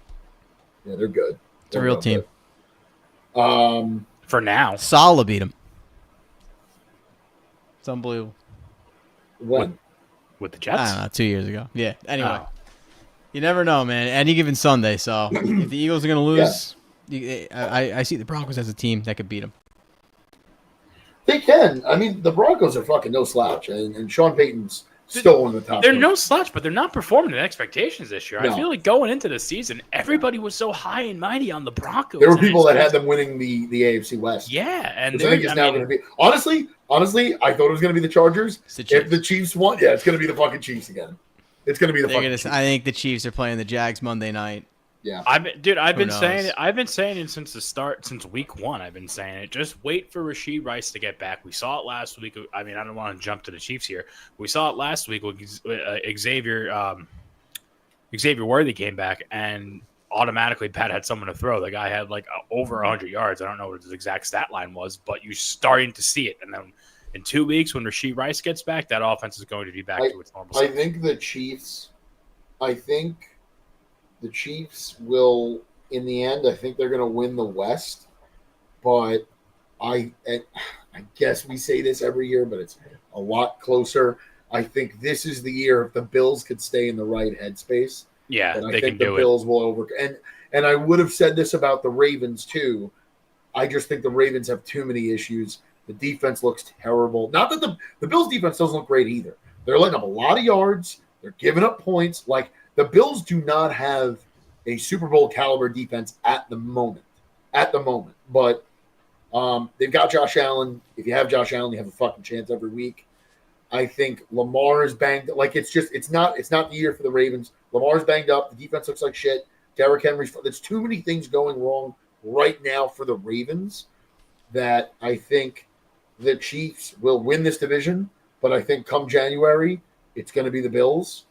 they're good. It's a real team. For now. Salah beat them. It's unbelievable. When? With the I Jets? don't know, 2 years ago. Yeah, anyway. Oh. You never know, man. Any given Sunday. So if the Eagles are going to lose, I see the Broncos as a team that could beat them. They can. I mean, the Broncos are fucking no slouch, and Sean Payton's still in the top. They're 10. no slouch, but they're not performing to expectations this year. No. I feel like going into the season, everybody was so high and mighty on the Broncos. There were and people that it's- had them winning the AFC West. Yeah, and Which I think it's now going to be. Honestly, I thought it was going to be the Chargers. It's the If Chiefs. the Chiefs won, it's going to be the fucking Chiefs again. It's going to be the fucking Chiefs. I think the Chiefs are playing the Jags Monday night. Yeah. I've been knows? saying it since week 1. I've been saying it. Just wait for Rashee Rice to get back. We saw it last week. I mean, I don't want to jump to the Chiefs here. We saw it last week when Xavier Worthy came back, and automatically Pat had someone to throw. The guy had like over 100 yards. I don't know what his exact stat line was, but you're starting to see it. And then in 2 weeks, when Rashee Rice gets back, that offense is going to be back to its normal I self. think the Chiefs will, in the end, I think they're going to win the West. But I guess we say this every year, but it's a lot closer. I think this is the year if the Bills could stay in the right headspace. Yeah, And I they think can the do Bills will over. And I would have said this about the Ravens too. I just think the Ravens have too many issues. The defense looks terrible. Not that the Bills' defense doesn't look great either. They're letting up a lot of yards. They're giving up points. Like the Bills do not have a Super Bowl caliber defense at the moment. But they've got Josh Allen. If you have Josh Allen, you have a fucking chance every week. I think Lamar is banged. Like it's not the year for the Ravens. Lamar's banged up. The defense looks like shit. Derrick Henry's. There's too many things going wrong right now for the Ravens that I think the Chiefs will win this division. But I think come January, it's going to be the Bills.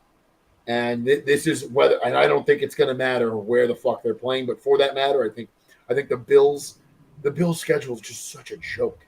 And this is whether, and I don't think it's going to matter where the fuck they're playing. But for that matter, I think the Bills schedule is just such a joke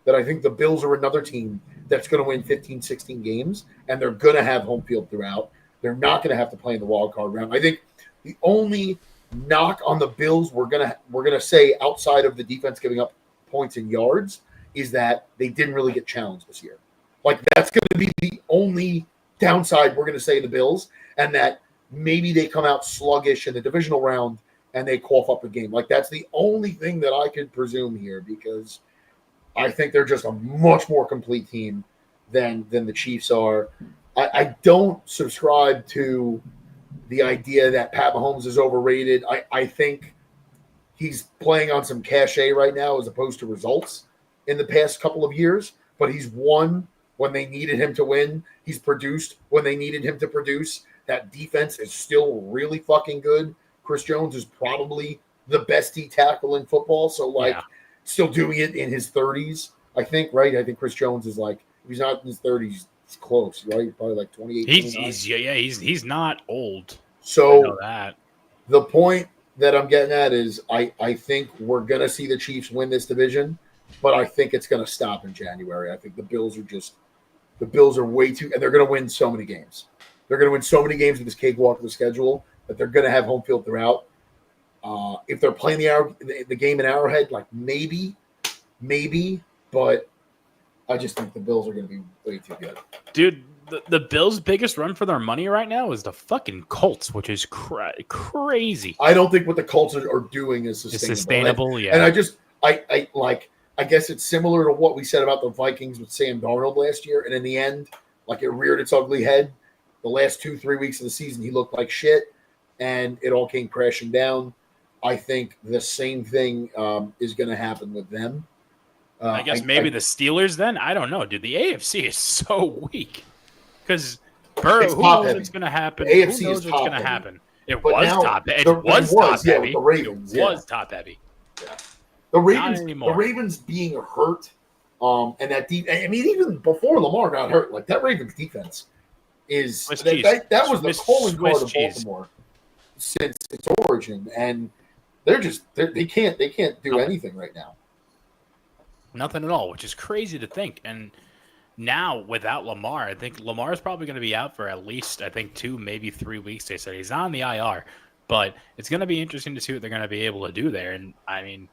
that I think the Bills are another team that's going to win 15, 16 games, and they're going to have home field throughout. They're not going to have to play in the wild card round. I think the only knock on the Bills we're gonna say outside of the defense giving up points and yards is that they didn't really get challenged this year. Like that's going to be the only downside we're going to say the Bills, and that maybe they come out sluggish in the divisional round and they cough up a game. Like that's the only thing that I could presume here because I think they're just a much more complete team than the Chiefs are. I don't subscribe to the idea that Pat Mahomes is overrated. I think he's playing on some cachet right now as opposed to results in the past couple of years, but he's won when they needed him to win. He's produced when they needed him to produce. That defense is still really fucking good. Chris Jones is probably the best D tackle in football. So, still doing it in his 30s, I think, right? I think Chris Jones is like, if he's not in his 30s, he's close, right? Probably like 28, 29. He's not old. So, I know that. The point that I'm getting at is I think we're going to see the Chiefs win this division, but I think it's going to stop in January. I think the Bills are way too, and they're going to win so many games. They're going to win so many games with this cakewalk of the schedule that they're going to have home field throughout. If they're playing the game in Arrowhead, like maybe, but I just think the Bills are going to be way too good. Dude, the Bills' biggest run for their money right now is the fucking Colts, which is crazy. I don't think what the Colts are doing is sustainable. It's sustainable, yeah. And I guess it's similar to what we said about the Vikings with Sam Darnold last year. And in the end, like it reared its ugly head. The last 2-3 weeks of the season, he looked like shit, and it all came crashing down. I think the same thing is going to happen with them. I guess maybe the Steelers then? I don't know, dude. The AFC is so weak. Because Burrow, who knows what's going to happen? The AFC who knows is what's going to happen? It was top heavy. It was top heavy. Yeah. The Ravens being hurt, and that I mean, even before Lamar got hurt, like that Ravens defense is that was the calling card of Baltimore since its origin, and they can't do anything right now. Nothing at all, which is crazy to think. And now without Lamar, I think Lamar is probably going to be out for at least 2, maybe 3 weeks. They said he's on the IR, but it's going to be interesting to see what they're going to be able to do there. And I mean,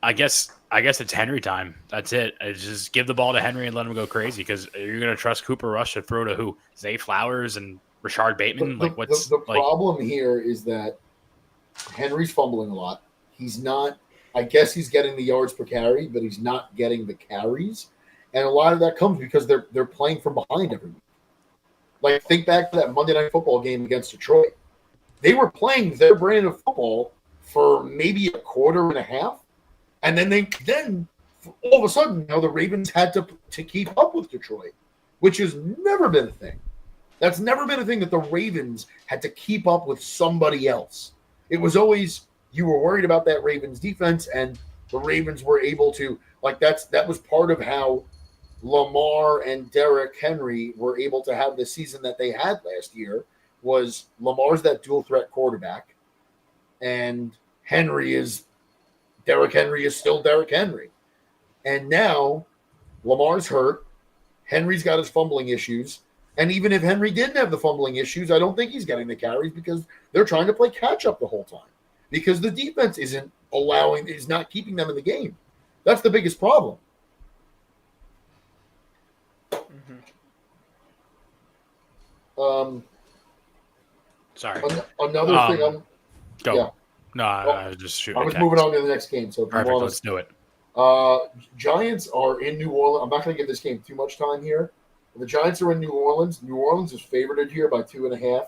I guess it's Henry time. That's it. It's just give the ball to Henry and let him go crazy. Because you're going to trust Cooper Rush to throw to who? Zay Flowers and Rashard Bateman. The problem here is that Henry's fumbling a lot. He's not. I guess he's getting the yards per carry, but he's not getting the carries. And a lot of that comes because they're playing from behind every week. Like, think back to that Monday Night Football game against Detroit. They were playing their brand of football for maybe a quarter and a half. And then all of a sudden, the Ravens had to keep up with Detroit, which has never been a thing. That's never been a thing that the Ravens had to keep up with somebody else. It was always you were worried about that Ravens defense, and the Ravens were able to, that was part of how Lamar and Derrick Henry were able to have the season that they had last year. Was Lamar's that dual threat quarterback, and Derrick Henry is still Derrick Henry. And now Lamar's hurt. Henry's got his fumbling issues. And even if Henry didn't have the fumbling issues, I don't think he's getting the carries because they're trying to play catch up the whole time. Because the defense is not keeping them in the game. That's the biggest problem. Sorry. Another thing. Go. Yeah. No, I was just shooting. I was moving on to the next game. So perfect. Let's do it. Giants are in New Orleans. I'm not going to give this game too much time here. The Giants are in New Orleans. New Orleans is favored here by 2.5.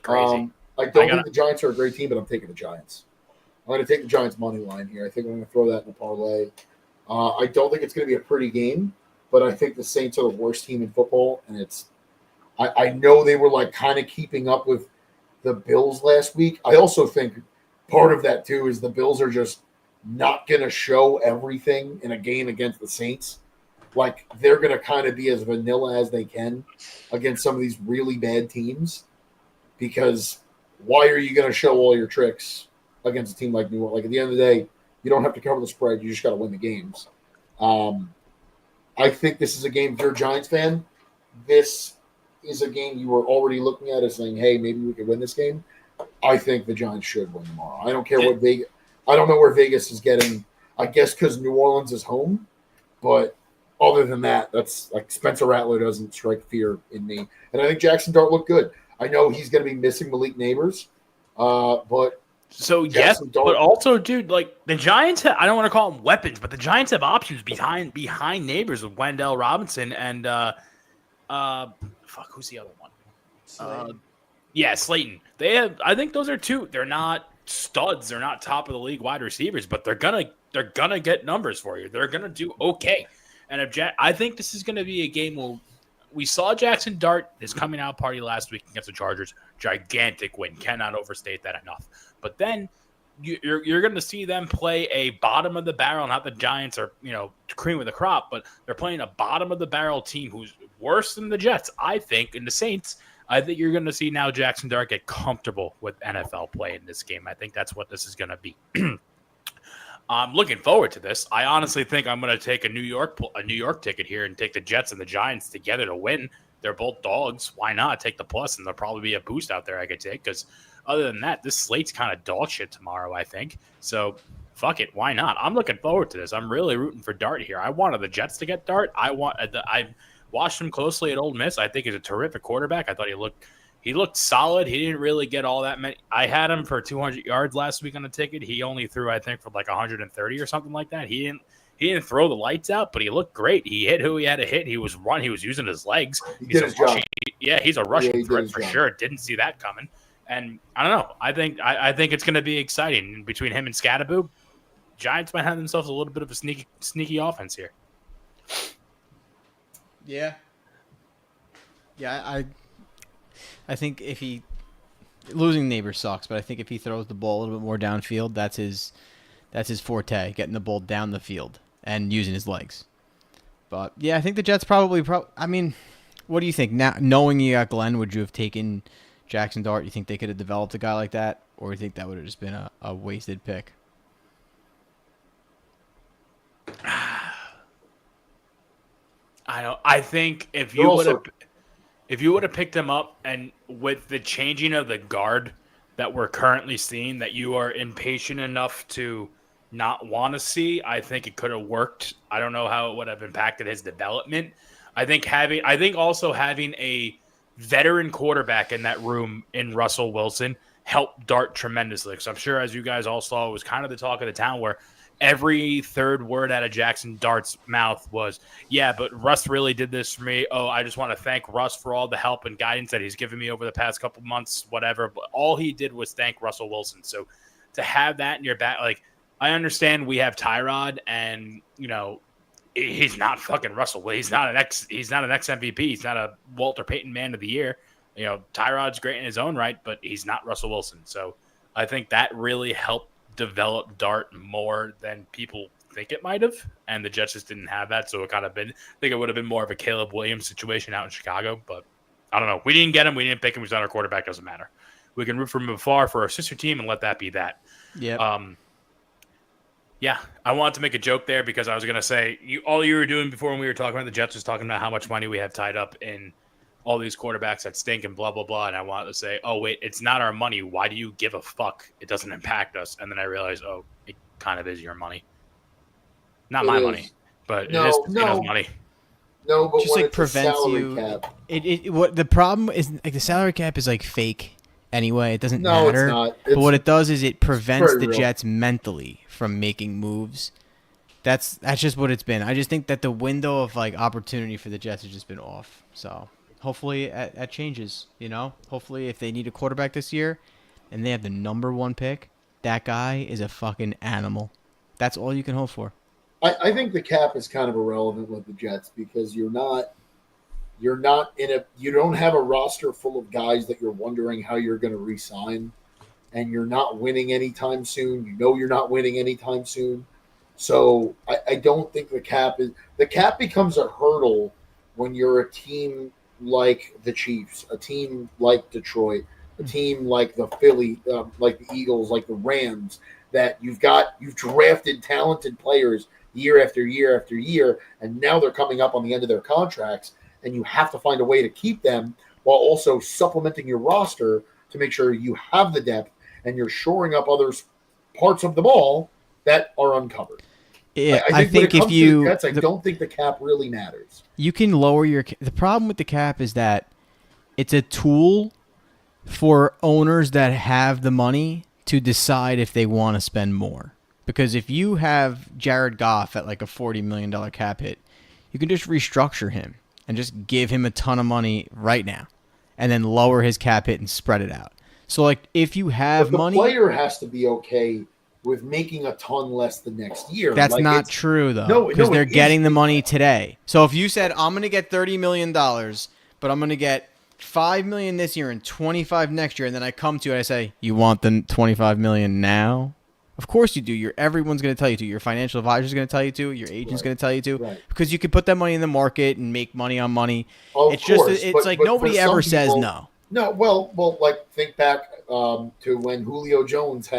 Crazy. I don't think the Giants are a great team, but I'm taking the Giants. I'm going to take the Giants money line here. I think I'm going to throw that in the parlay. I don't think it's going to be a pretty game, but I think the Saints are the worst team in football, and I know they were like kind of keeping up with the Bills last week. I also think part of that too is the Bills are just not going to show everything in a game against the Saints. Like they're going to kind of be as vanilla as they can against some of these really bad teams, because why are you going to show all your tricks against a team like New Orleans? Like at the end of the day, you don't have to cover the spread. You just got to win the games. I think this is a game. If you're a Giants fan, this is a game you were already looking at as saying, hey, maybe we could win this game. I think the Giants should win tomorrow. I don't care what Vegas. I don't know where Vegas is getting. I guess because New Orleans is home, but other than that, that's like Spencer Rattler doesn't strike fear in me. And I think Jackson Dart looked good. I know he's going to be missing Malik Neighbors, but yes, but also, dude, like the Giants I don't want to call them weapons, but the Giants have options behind Neighbors with Wendell Robinson and who's the other one? Slayton. Slayton. They have. I think those are two. They're not studs. They're not top of the league wide receivers, but they're gonna get numbers for you. They're gonna do okay. And I think this is gonna be a game where we saw Jackson Dart his coming out party last week against the Chargers. Gigantic win. Cannot overstate that enough. But then you're going to see them play a bottom of the barrel. Not the Giants are, cream of the crop, but they're playing a bottom of the barrel team who's worse than the Jets, I think, and the Saints. I think you're going to see now Jackson Dart get comfortable with NFL play in this game. I think that's what this is going to be. I'm looking forward to this. I honestly think I'm going to take a New York ticket here and take the Jets and the Giants together to win. They're both dogs. Why not take the plus? And there'll probably be a boost out there I could take, because other than that, this slate's kind of dog shit tomorrow, I think. So fuck it. Why not? I'm looking forward to this. I'm really rooting for Dart here. I wanted the Jets to get Dart. I watched him closely at Ole Miss. I think he's a terrific quarterback. I thought he looked solid. He didn't really get all that many. I had him for 200 yards last week on the ticket. He only threw, I think, for like 130 or something like that. He didn't throw the lights out, but he looked great. He hit who he had to hit. He was using his legs. He's a rushing threat for sure. Didn't see that coming. And I don't know. I think it's going to be exciting between him and Scatterboo. Giants might have themselves a little bit of a sneaky offense here. Yeah. Yeah, I think if he losing Neighbors sucks, but I think if he throws the ball a little bit more downfield, that's his forte, getting the ball down the field and using his legs. But yeah, I think the Jets probably. I mean, what do you think now? Knowing you got Glenn, would you have taken Jackson Dart? You think they could have developed a guy like that, or you think that would have just been a wasted pick? I think if you would have picked him up, and with the changing of the guard that we're currently seeing, that you are impatient enough to not want to see, I think it could have worked. I don't know how it would have impacted his development. I think also having a veteran quarterback in that room in Russell Wilson helped Dart tremendously. Because I'm sure, as you guys all saw, it was kind of the talk of the town where every third word out of Jackson Dart's mouth was, yeah, but Russ really did this for me. Oh, I just want to thank Russ for all the help and guidance that he's given me over the past couple months, whatever. But all he did was thank Russell Wilson. So to have that in your back, like, I understand we have Tyrod, and, he's not fucking Russell. He's not an ex MVP. He's not a Walter Payton Man of the Year. Tyrod's great in his own right, but he's not Russell Wilson. So I think that really helped develop Dart more than people think it might have, and the Jets just didn't have that. So I think it would have been more of a Caleb Williams situation out in Chicago, but I don't know. We didn't get him. We didn't pick him. He's not our quarterback. Doesn't matter. We can root from afar for our sister team and let that be that. Yeah. Yeah, I wanted to make a joke there because I was going to say all you were doing before when we were talking about the Jets was talking about how much money we have tied up in all these quarterbacks that stink and blah, blah, blah. And I wanted to say, oh, wait, it's not our money. Why do you give a fuck? It doesn't impact us. And then I realized, oh, it kind of is your money. Not my money, but it is Patino's money. No, but just when like it's prevents a salary you. cap, What the problem is, like the salary cap is like fake anyway. It doesn't no, matter. it's not. But what it does is it prevents very the real. Jets mentally from making moves. That's just what it's been. I just think that the window of like opportunity for the Jets has just been off. So hopefully that changes. You know, hopefully if they need a quarterback this year, and they have the number 1 pick, that guy is a fucking animal. That's all you can hope for. I think the cap is kind of irrelevant with the Jets because you don't have a roster full of guys that you're wondering how you're going to re-sign, and you're not winning anytime soon. You know you're not winning anytime soon. So I don't think the cap becomes a hurdle when you're a team like the Chiefs, a team like Detroit, a team like the Philly, like the Eagles, like the Rams, that you've drafted talented players year after year after year, and now they're coming up on the end of their contracts, and you have to find a way to keep them while also supplementing your roster to make sure you have the depth and you're shoring up other parts of the ball that are uncovered. Yeah, I think if you, Jets, I don't think the cap really matters. You can lower the problem with the cap is that it's a tool for owners that have the money to decide if they want to spend more. Because if you have Jared Goff at like a $40 million cap hit, you can just restructure him and just give him a ton of money right now and then lower his cap hit and spread it out. So like if you have the money, player has to be okay with making a ton less the next year. That's like, not true though, because they're getting the money today. So if you said I'm going to get $30 million, but I'm going to get $5 million this year and $25 next year, and then I come to you and I say, you want the $25 million now? Of course you do. Everyone's going to tell you to. Your financial advisor is going to tell you to. Your agent's going to tell you to. Because you can put that money in the market and make money on money. It's like nobody ever says no. No, well, like think back to when Julio Jones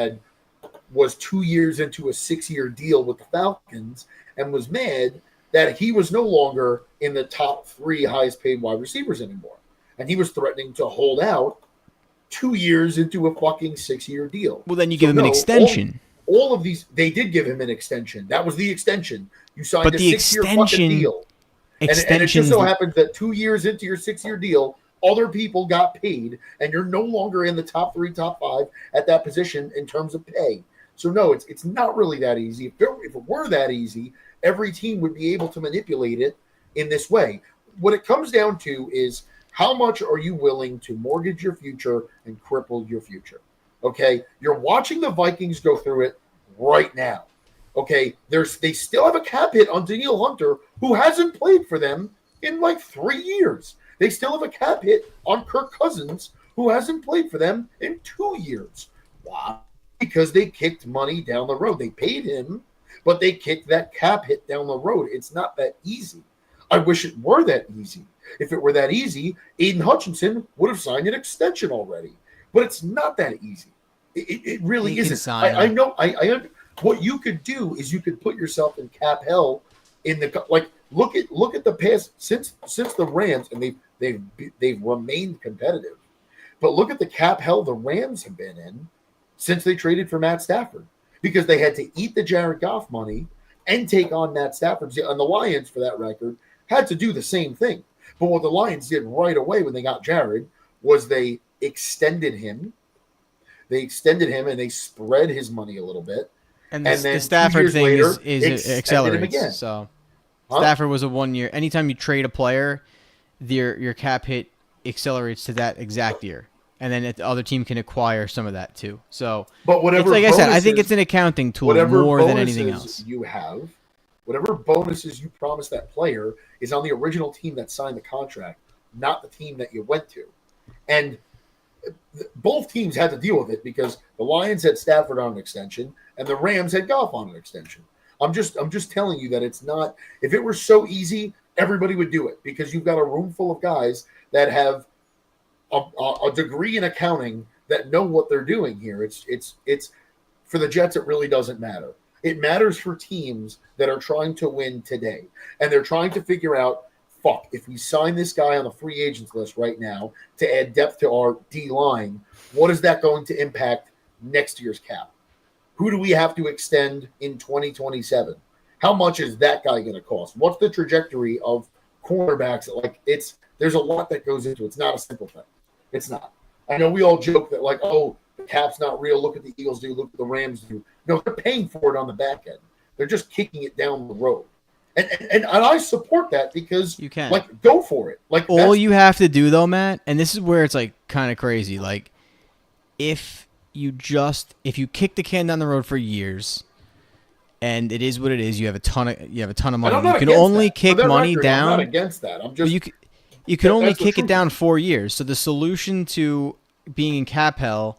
was 2 years into a 6-year deal with the Falcons and was mad that he was no longer in the top 3 highest paid wide receivers anymore. And he was threatening to hold out 2 years into a fucking 6-year deal. Well, then you give him an extension. All of these, they did give him an extension. That was the extension. You signed a 6-year fucking deal. And it just so happens that 2 years into your 6-year deal, other people got paid, and you're no longer in the top 3, top 5 at that position in terms of pay. So no, it's not really that easy. If it were that easy, every team would be able to manipulate it in this way. What it comes down to is how much are you willing to mortgage your future and cripple your future? Okay, you're watching the Vikings go through it right now. Okay, they still have a cap hit on Danielle Hunter, who hasn't played for them in like 3 years. They still have a cap hit on Kirk Cousins, who hasn't played for them in 2 years. Why? Because they kicked money down the road. They paid him, but they kicked that cap hit down the road. It's not that easy. I wish it were that easy. If it were that easy, Aiden Hutchinson would have signed an extension already. But it's not that easy. It really isn't. I know. What you could do is you could put yourself in cap hell. Look at the past since the Rams, and they've remained competitive. But look at the cap hell the Rams have been in since they traded for Matt Stafford, because they had to eat the Jared Goff money and take on Matt Stafford. And the Lions, for that record, had to do the same thing. But what the Lions did right away when they got Jared was they extended him. They extended him and they spread his money a little bit. And then the Stafford thing is accelerates. So Stafford was a 1 year. Anytime you trade a player, your cap hit accelerates to that exact year. And then the other team can acquire some of that too. So, but whatever, like I said, I think it's an accounting tool more than anything else. Whatever bonuses you promise that player is on the original team that signed the contract, not the team that you went to. And both teams had to deal with it because the Lions had Stafford on an extension and the Rams had Goff on an extension. I'm just telling you that it's not. If it were so easy, everybody would do it, because you've got a room full of guys that have a degree in accounting that know what they're doing here. It's for the Jets. It really doesn't matter. It matters for teams that are trying to win today, and they're trying to figure out, fuck, if we sign this guy on the free agents list right now to add depth to our D line, what is that going to impact next year's cap? Who do we have to extend in 2027? How much is that guy going to cost? What's the trajectory of cornerbacks? Like, there's a lot that goes into it. It's not a simple thing. It's not. I know we all joke that, like, oh, the cap's not real. Look at the Eagles do. Look at the Rams do. No, they're paying for it on the back end. They're just kicking it down the road. And I support that because you can, like, go for it. Like, all you have to do though, Matt, and this is where it's like kind of crazy. Like, if you kick the can down the road for years, and it is what it is, you have a ton of money. You can only kick money down. I'm not against that. I'm just you can only kick it down 4 years. So the solution to being in cap hell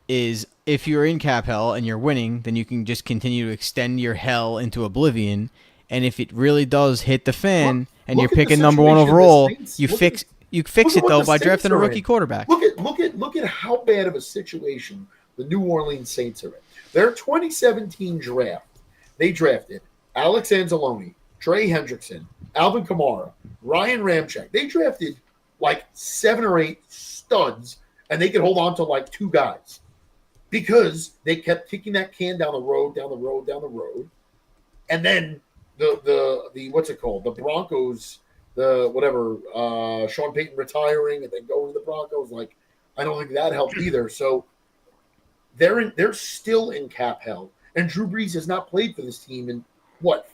is, if you're in cap hell and you're winning, then you can just continue to extend your hell into oblivion. And if it really does hit the fan and you're picking number 1 overall, you fix it though by drafting a rookie quarterback. Look at how bad of a situation the New Orleans Saints are in. Their 2017 draft, they drafted Alex Anzalone, Trey Hendrickson, Alvin Kamara, Ryan Ramczyk. They drafted like 7 or 8 studs, and they could hold on to like 2 guys because they kept kicking that can down the road. And then the what's it called? The Broncos, Sean Payton retiring and then going to the Broncos. Like, I don't think that helped either. So they're still in cap hell. And Drew Brees has not played for this team in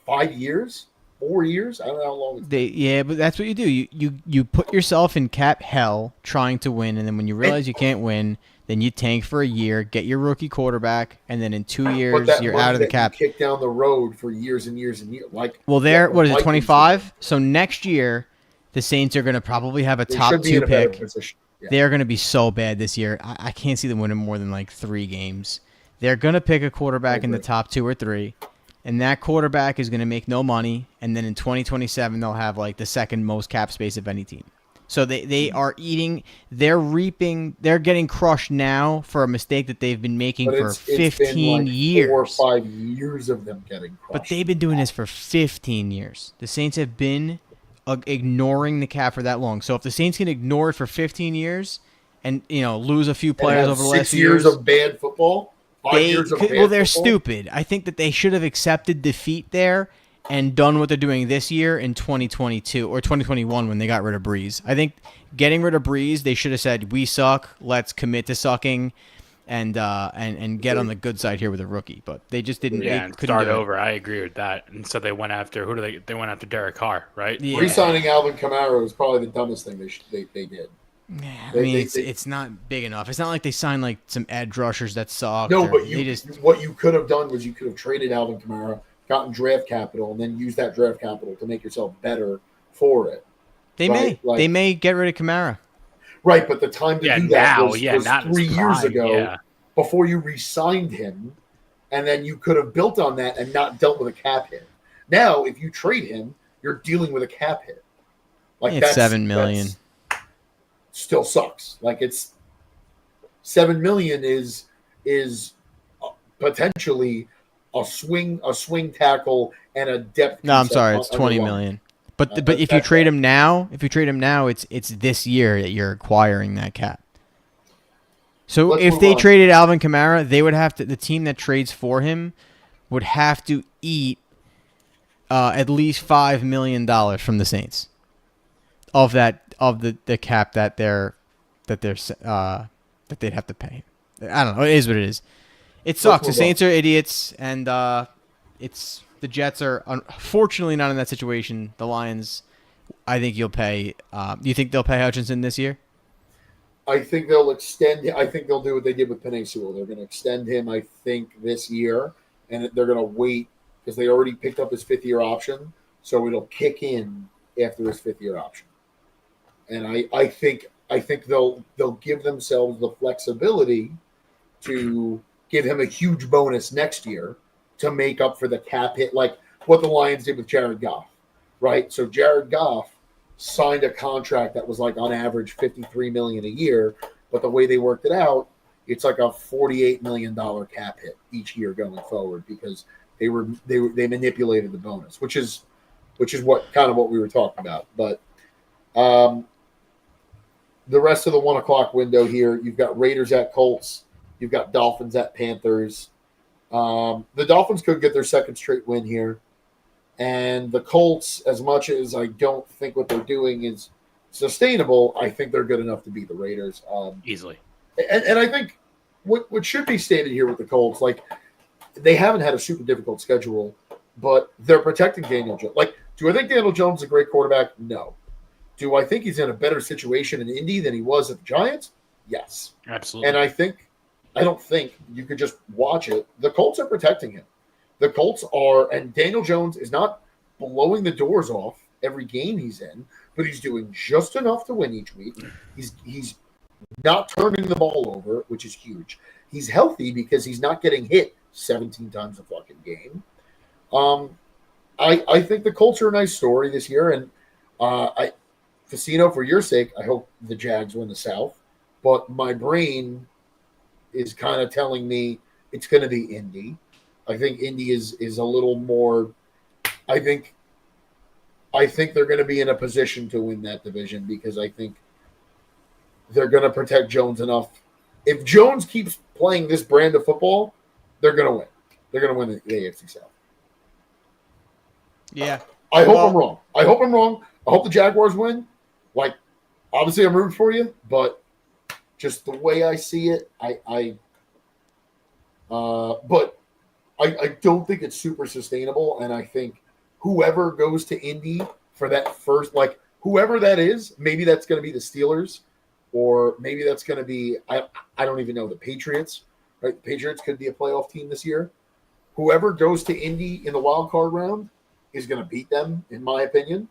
5 years? 4 years? I don't know how long it's but that's what you do. You put yourself in cap hell trying to win, and then when you realize you can't win, then you tank for a year, get your rookie quarterback, and then in 2 years you're out of the cap. Kick down the road for years and years and years. Like, well, what is it, 25? So next year, the Saints are going to probably have a top 2 pick. Yeah. They're going to be so bad this year. I can't see them winning more than like 3 games. They're going to pick a quarterback in the top 2 or 3, and that quarterback is going to make no money, and then in 2027 they'll have like the second most cap space of any team. So they are eating, they're reaping, they're getting crushed now for a mistake that they've been making for 15 years. 4 or 5 years of them getting crushed. But they've been doing this for 15 years. The Saints have been ignoring the cap for that long. So if the Saints can ignore it for 15 years and, lose a few players over the last 6 years of bad football, 5 years of bad football. Well, they're stupid. I think that they should have accepted defeat there and done what they're doing this year in 2022 or 2021 when they got rid of Breeze. I think getting rid of Breeze, they should have said, we suck, let's commit to sucking and get on the good side here with a rookie. But they just didn't. Yeah, and start over. I agree with that. And so they went after, they went after Derek Carr, right? Yeah. Re-signing Alvin Kamara was probably the dumbest thing they did. Yeah, it's not big enough. It's not like they signed like some edge rushers that suck. No, but what you could have done was you could have traded Alvin Kamara, gotten draft capital, and then used that draft capital to make yourself better for it. They may get rid of Kamara. Right, but the time to do that was 3 years ago, yeah, before you re-signed him, and then you could have built on that and not dealt with a cap hit. Now, if you trade him, you're dealing with a cap hit. Like, it's $7 million. Still sucks. Like, it's $7 million is potentially a swing tackle and a depth. No, I'm sorry, it's $20 million. But if you trade him now, it's this year that you're acquiring that cap. So if they traded Alvin Kamara, they would have to. The team that trades for him would have to eat at least $5 million from the Saints of the cap that they'd have to pay. I don't know. It is what it is. It sucks. The Saints are idiots, and the Jets are unfortunately not in that situation. The Lions, I think you'll pay. You think they'll pay Hutchinson this year? I think they'll extend. I think they'll do what they did with Penei Sewell. They're going to extend him, I think, this year, and they're going to wait because they already picked up his 5th-year option, so it'll kick in after his 5th-year option. And I think they'll give themselves the flexibility to give him a huge bonus next year to make up for the cap hit, like what the Lions did with Jared Goff, right? So Jared Goff signed a contract that was like on average $53 million a year, but the way they worked it out, it's like a $48 million cap hit each year going forward because they manipulated the bonus, which is what kind of what we were talking about. But the rest of the 1 o'clock window here, you've got Raiders at Colts, you've got Dolphins at Panthers. The Dolphins could get their second straight win here. And the Colts, as much as I don't think what they're doing is sustainable, I think they're good enough to beat the Raiders. Easily. And I think what should be stated here with the Colts, like, they haven't had a super difficult schedule, but they're protecting Daniel Jones. Like, do I think Daniel Jones is a great quarterback? No. Do I think he's in a better situation in Indy than he was at the Giants? Yes. Absolutely. And I don't think you could just watch it. The Colts are protecting him. The Colts are, and Daniel Jones is not blowing the doors off every game he's in, but he's doing just enough to win each week. He's not turning the ball over, which is huge. He's healthy because he's not getting hit 17 times a fucking game. I think the Colts are a nice story this year, and Casino, for your sake, I hope the Jags win the South, but my brain is kind of telling me it's going to be Indy. I think Indy is a little more. I think they're going to be in a position to win that division because I think they're going to protect Jones enough. If Jones keeps playing this brand of football, they're going to win. They're going to win the AFC South. Yeah. I hope I'm wrong. I hope the Jaguars win. Like, obviously, I'm rooting for you, but just the way I see it, but I don't think it's super sustainable, and I think whoever goes to Indy for that first, like, whoever that is, maybe that's going to be the Steelers, or maybe that's going to be, I don't even know, the Patriots, right? The Patriots could be a playoff team this year. Whoever goes to Indy in the wild card round is going to beat them, in my opinion.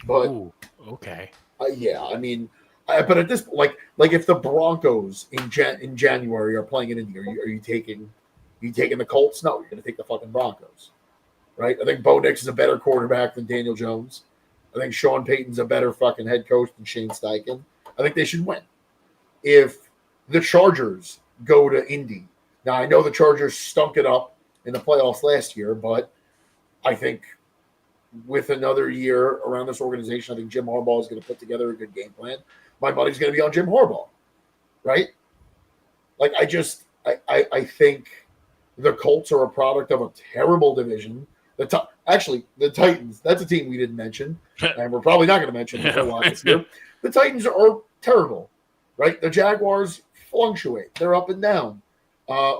But Ooh, okay. yeah, I mean, but at this, like if the Broncos in January are playing in Indy, are you taking the Colts? No, you're going to take the fucking Broncos, right? I think Bo Nix is a better quarterback than Daniel Jones. I think Sean Payton's a better fucking head coach than Shane Steichen. I think they should win. If the Chargers go to Indy, now I know the Chargers stunk it up in the playoffs last year, but I think with another year around this organization, I think Jim Harbaugh is going to put together a good game plan. My money's going to be on Jim Harbaugh, right? Like, I think the Colts are a product of a terrible division. Actually, the Titans, that's a team we didn't mention, and we're probably not going to mention a lot this year. The Titans are terrible, right? The Jaguars fluctuate. They're up and down.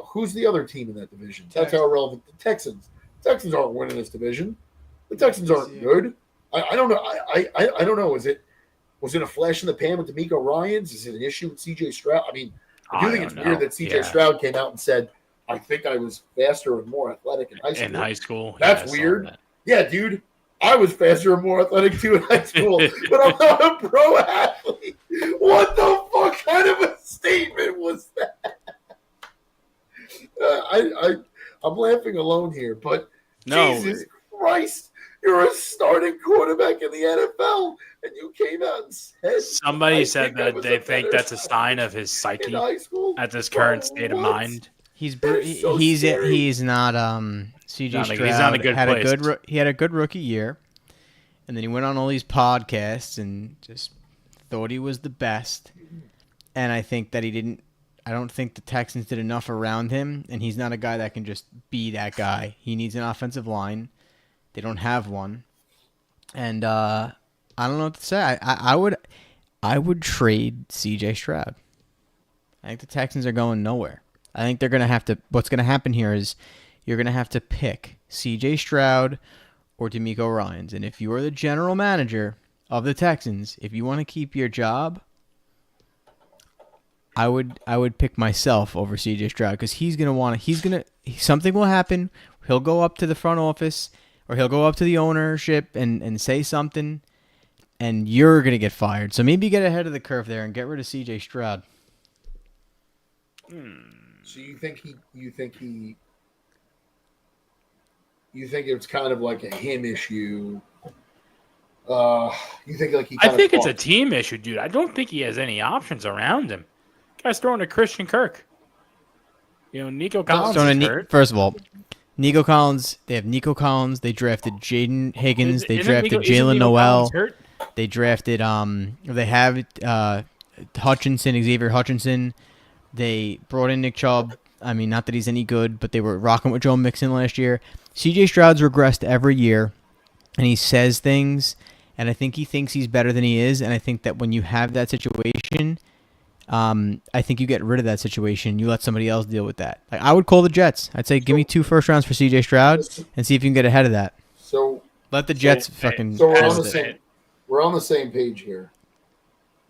Who's the other team in that division? That's how relevant. The Texans. The Texans aren't winning this division. The Texans aren't good. I don't know. I don't know. Was it a flash in the pan with D'Amico Ryans? Is it an issue with C.J. Stroud? I mean, I do think it's weird that C.J. Stroud came out and said, I think I was faster and more athletic in high school. In high school. That's weird. Yeah, dude. I was faster and more athletic too in high school, but I'm not a pro athlete. What the fuck kind of a statement was that? I'm laughing alone here, but no. Jesus Christ, you're a starting quarterback in the NFL, and you came out and said somebody said that they think that's a sign of his psyche at this current state of mind. He's not CJ Stroud. He's not a good place. He had a good rookie year, and then he went on all these podcasts and just thought he was the best. And I think that I don't think the Texans did enough around him, and he's not a guy that can just be that guy. He needs an offensive line. They don't have one, and I don't know what to say. I would trade CJ Stroud. I think the Texans are going nowhere. I think they're going to have to. What's going to happen here is you're going to have to pick CJ Stroud or D'Amico Ryans, and if you are the general manager of the Texans, if you want to keep your job, I would pick myself over CJ Stroud because something will happen. He'll go up to the front office or he'll go up to the ownership and say something, and you're going to get fired. So maybe get ahead of the curve there and get rid of CJ Stroud. So you think it's kind of like a him issue? You think like I think it's a team issue, dude. I don't think he has any options around him. Guy's throwing to Christian Kirk. Nico Collins So is hurt. first of all, Nico Collins. They have Nico Collins. They drafted Jaden Higgins. They drafted Jalen Noel. They drafted They have Hutchinson, Xavier Hutchinson. They brought in Nick Chubb. I mean, not that he's any good, but they were rocking with Joe Mixon last year. C.J. Stroud's regressed every year, and he says things, and I think he thinks he's better than he is, and I think that when you have that situation, I think you get rid of that situation. You let somebody else deal with that. Like, I would call the Jets. I'd say give me 2 first rounds for C.J. Stroud and see if you can get ahead of that. So let the Jets fucking. So it. we're on the same page here.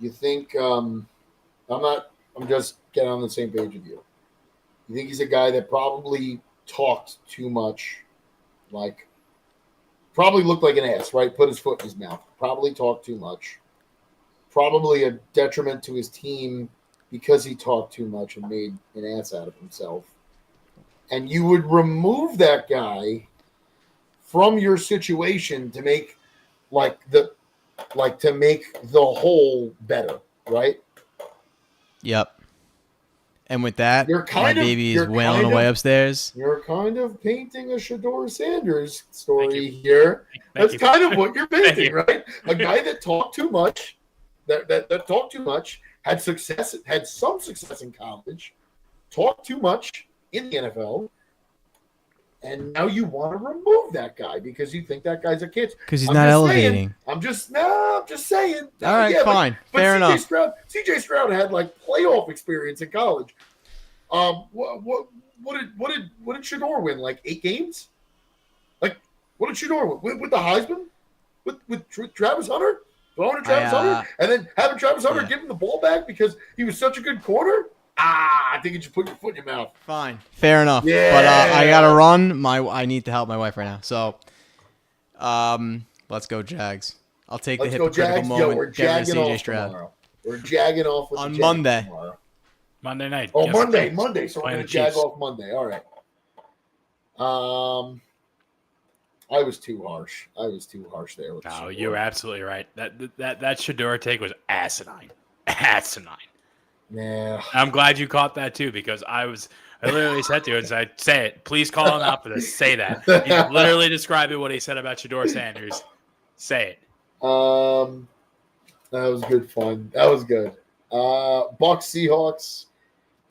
You think I'm just getting on the same page with you. You think he's a guy that probably talked too much, like probably looked like an ass, right? Put his foot in his mouth. Probably talked too much. Probably a detriment to his team because he talked too much and made an ass out of himself. And you would remove that guy from your situation to make the whole better, right? Yep. And with that, my baby is wailing away upstairs. You're kind of painting a Shedeur Sanders story here. That's kind of what you're painting, right? A guy that talked too much, that talked too much, had some success in college, talked too much in the NFL, and now you want to remove that guy because you think that guy's a kid. Because he's not elevating. I'm just saying. All right, fine. But Fair enough. CJ Stroud had playoff experience in college. What did Shedeur win? 8 games? What did Shedeur win? With the Heisman? With Travis Hunter? Throwing to Travis Hunter? And then having Travis Hunter give him the ball back because he was such a good corner? I think you should put your foot in your mouth. Fine. Fair enough. Yeah. But I gotta run. I need to help my wife right now. So, let's go Jags. I'll take the hypocritical moment. We're jagging off tomorrow. We're jagging off with on the Monday. Tomorrow. Monday night. Oh, Monday. So we're going to jag off Monday. All right. I was too harsh. There. No, you're absolutely right. That Shedeur take was asinine. Asinine. Yeah. I'm glad you caught that too because I literally said to you and said, "Say it. Please call him out for this. Say that." He's literally describing what he said about Shedeur Sanders. Say it. That was good fun. That was good. Bucs Seahawks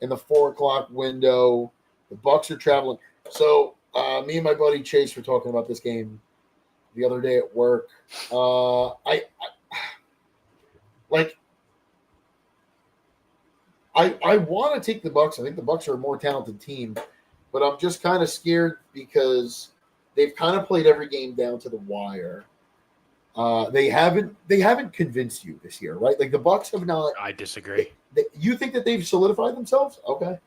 in the 4:00 window. The Bucs are traveling. So me and my buddy Chase were talking about this game the other day at work. I want to take the Bucs. I think the Bucs are a more talented team, but I'm just kind of scared because they've kind of played every game down to the wire. They haven't convinced you this year, right? The Bucs have not. I disagree. You think that they've solidified themselves? Okay.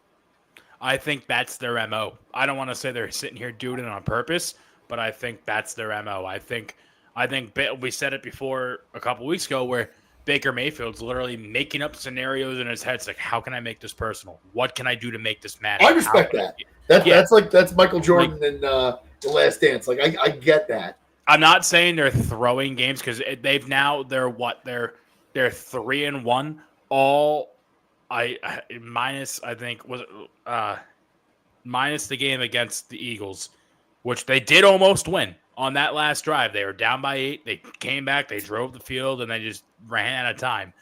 I think that's their MO. I don't want to say they're sitting here doing it on purpose, but I think that's their MO. I think we said it before a couple weeks ago where Baker Mayfield's literally making up scenarios in his head. It's how can I make this personal? What can I do to make this matter? I respect that. That's Michael Jordan in The Last Dance. I get that. I'm not saying they're throwing games because they're 3-1. All minus I think was minus the game against the Eagles, which they did almost win on that last drive. They were down by 8. They came back. They drove the field and they just ran out of time.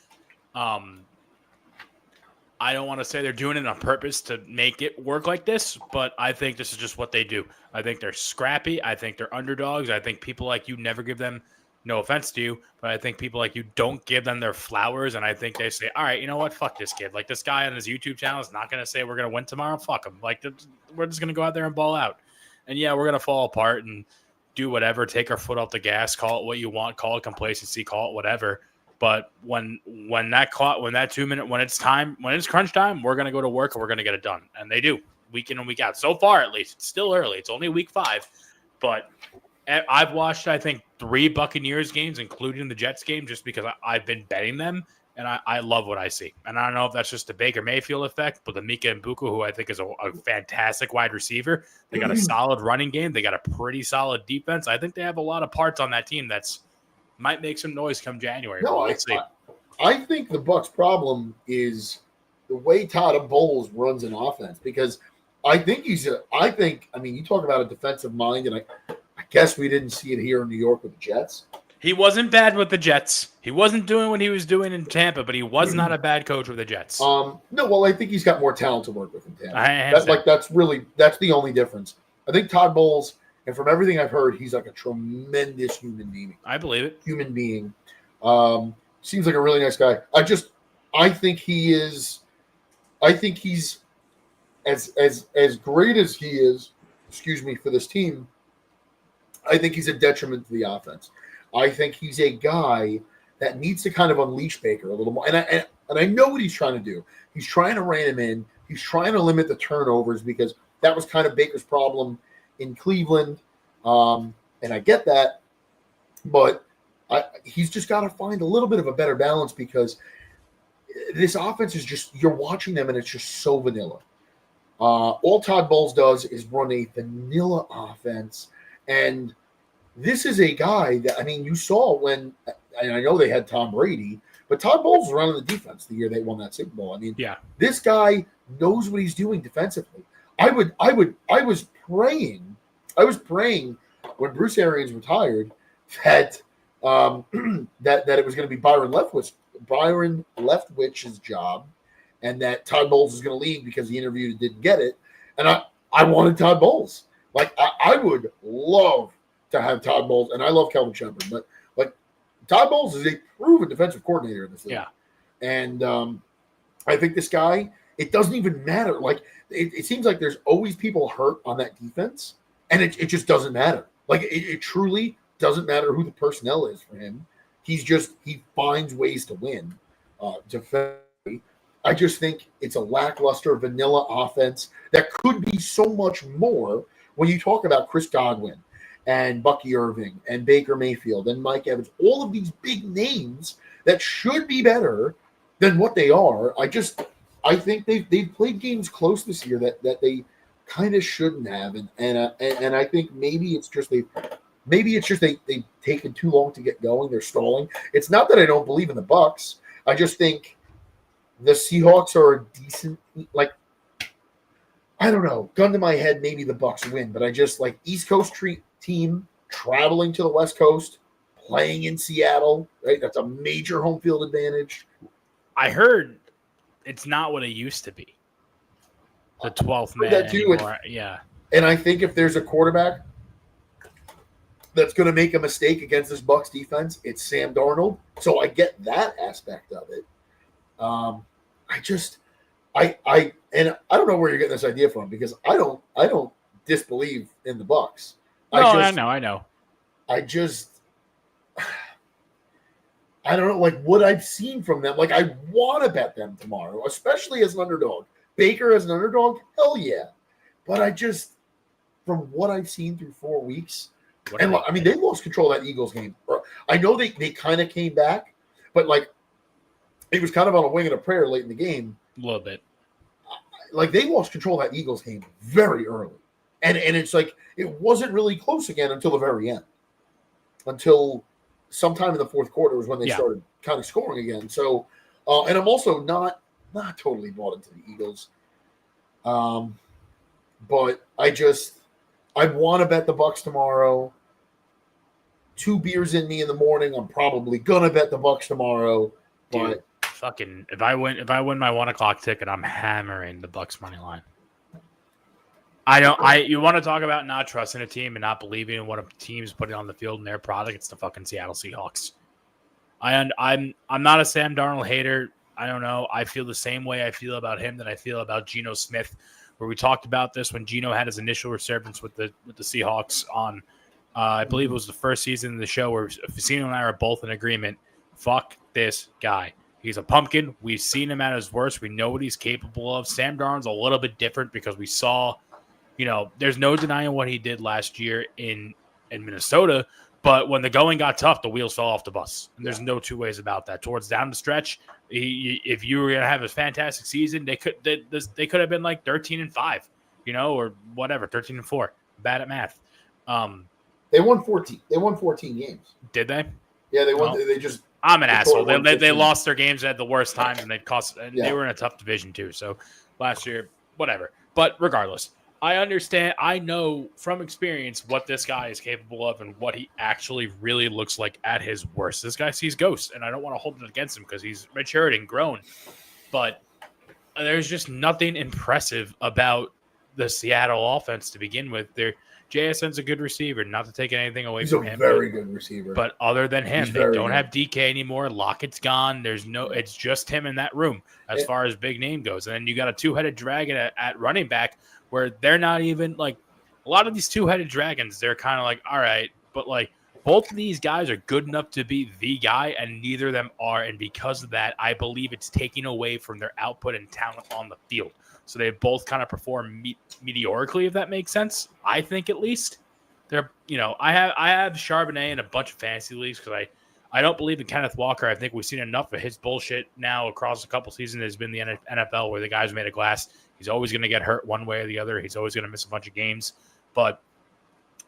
I don't want to say they're doing it on purpose to make it work like this, but I think this is just what they do. I think they're scrappy. I think they're underdogs. I think people like you never give them, no offense to you, but I think people like you don't give them their flowers, and I think they say, all right, you know what? Fuck this kid. This guy on his YouTube channel is not going to say we're going to win tomorrow. Fuck him. We're just going to go out there and ball out. And, yeah, we're going to fall apart and do whatever, take our foot off the gas, call it what you want, call it complacency, call it whatever. But when it's crunch time, we're going to go to work and we're going to get it done. And they do, week in and week out. So far, at least. It's still early. It's only week 5. But I've watched, I think, 3 Buccaneers games, including the Jets game, just because I've been betting them. And I love what I see. And I don't know if that's just the Baker Mayfield effect, but the Mika Mbuku, who I think is a fantastic wide receiver. They got a solid running game. They got a pretty solid defense. I think they have a lot of parts on that team that's might make some noise come January. No, I think the Bucs' problem is the way Todd Bowles runs an offense because I think I mean, you talk about a defensive mind, and I guess we didn't see it here in New York with the Jets. He wasn't bad with the Jets. He wasn't doing what he was doing in Tampa, but he was not a bad coach with the Jets. No, well, I think he's got more talent to work with in Tampa. I That's the only difference. I think Todd Bowles, and from everything I've heard, he's like a tremendous human being. I believe it. Human being. Seems like a really nice guy. I think he's as great as he is, excuse me, for this team. I think he's a detriment to the offense. I think he's a guy that needs to kind of unleash Baker a little more. And I know what he's trying to do. He's trying to rein him in. He's trying to limit the turnovers because that was kind of Baker's problem in Cleveland. And I get that. But he's just got to find a little bit of a better balance because this offense is just, you're watching them and it's just so vanilla. All Todd Bowles does is run a vanilla offense. And this is a guy that, I mean, you saw when, and I know they had Tom Brady, but Todd Bowles was running the defense the year they won that Super Bowl. I mean, yeah, this guy knows what he's doing defensively. I was praying when Bruce Arians retired that that it was going to be Byron Leftwich's job, and that Todd Bowles is going to leave because he interviewed and didn't get it. And I wanted Todd Bowles. Like I would love to have Todd Bowles, and I love Kelvin Shepard, but like Todd Bowles is a proven defensive coordinator in this league. Yeah. And I think this guy, it doesn't even matter. Like it seems like there's always people hurt on that defense, and it just doesn't matter. Like it truly doesn't matter who the personnel is for him. He finds ways to win. Defensively, I just think it's a lackluster vanilla offense that could be so much more when you talk about Chris Godwin and Bucky Irving and Baker Mayfield and Mike Evans, all of these big names that should be better than what they are. I think they've played games close this year that they kind of shouldn't have, and I think maybe it's just they've taken too long to get going. They're stalling. It's not that I don't believe in the Bucs. I just think the Seahawks are a decent, like, I don't know, gun to my head, maybe the Bucs win, but I just like East Coast team traveling to the West Coast, playing in Seattle, right? That's a major home field advantage. I heard it's not what it used to be. The 12th man that too, anymore. Yeah. And I think if there's a quarterback that's going to make a mistake against this Bucs defense, it's Sam Darnold. So I get that aspect of it. And I don't know where you're getting this idea from because I don't disbelieve in the Bucs. No, I know. I don't know, like what I've seen from them. Like I want to bet them tomorrow, especially as an underdog. Baker as an underdog, hell yeah. But from what I've seen through 4 weeks, and I mean they lost control of that Eagles game. I know they kind of came back, but like it was kind of on a wing and a prayer late in the game. A little bit. Like they lost control of that Eagles game very early. And it's like it wasn't really close again until the very end. Until sometime in the fourth quarter was when they started kind of scoring again. So and I'm also not totally bought into the Eagles. But I want to bet the Bucs tomorrow. 2 beers in me in the morning. I'm probably gonna bet the Bucs tomorrow. Dude, but fucking if I win my 1:00 ticket, I'm hammering the Bucs money line. You want to talk about not trusting a team and not believing in what a team's putting on the field and their product, it's the fucking Seattle Seahawks. I'm not a Sam Darnold hater. I don't know. I feel the same way I feel about him that I feel about Geno Smith, where we talked about this when Geno had his initial resurgence with the Seahawks on I believe it was the first season of the show where Facino and I are both in agreement. Fuck this guy. He's a pumpkin. We've seen him at his worst. We know what he's capable of. Sam Darnold's a little bit different because we saw, there's no denying what he did last year in Minnesota. But when the going got tough, the wheels fell off the bus. And there's no two ways about that. Towards down the stretch, if you were going to have a fantastic season, they could have been like 13-5, or whatever, 13-4. Bad at math. they won 14. They won 14 games. Did they? Yeah, they won. Well, They just. I'm an asshole. won They 15. lost their games at the worst time, and they Yeah. were in a tough division too. So last year, whatever. But regardless, I understand. I know from experience what this guy is capable of and what he actually really looks like at his worst. This guy sees ghosts, and I don't want to hold it against him because he's matured and grown. But there's just nothing impressive about the Seattle offense to begin with. JSN's a good receiver, not to take anything away from him. He's a very good receiver. But other than him, He's they very don't good. have DK anymore. Lockett's gone. It's just him in that room as far as big name goes. And then you got a two-headed dragon at running back where they're not even like a lot of these two-headed dragons. They're kind of like, all right, but like both of these guys are good enough to be the guy, and neither of them are. And because of that, I believe it's taking away from their output and talent on the field. So they both kind of perform mediocrely, if that makes sense. I think at least. They're, I have Charbonnet in a bunch of fantasy leagues because I don't believe in Kenneth Walker. I think we've seen enough of his bullshit now across a couple seasons. There's been the NFL where the guy's made of glass. He's always going to get hurt one way or the other. He's always going to miss a bunch of games. But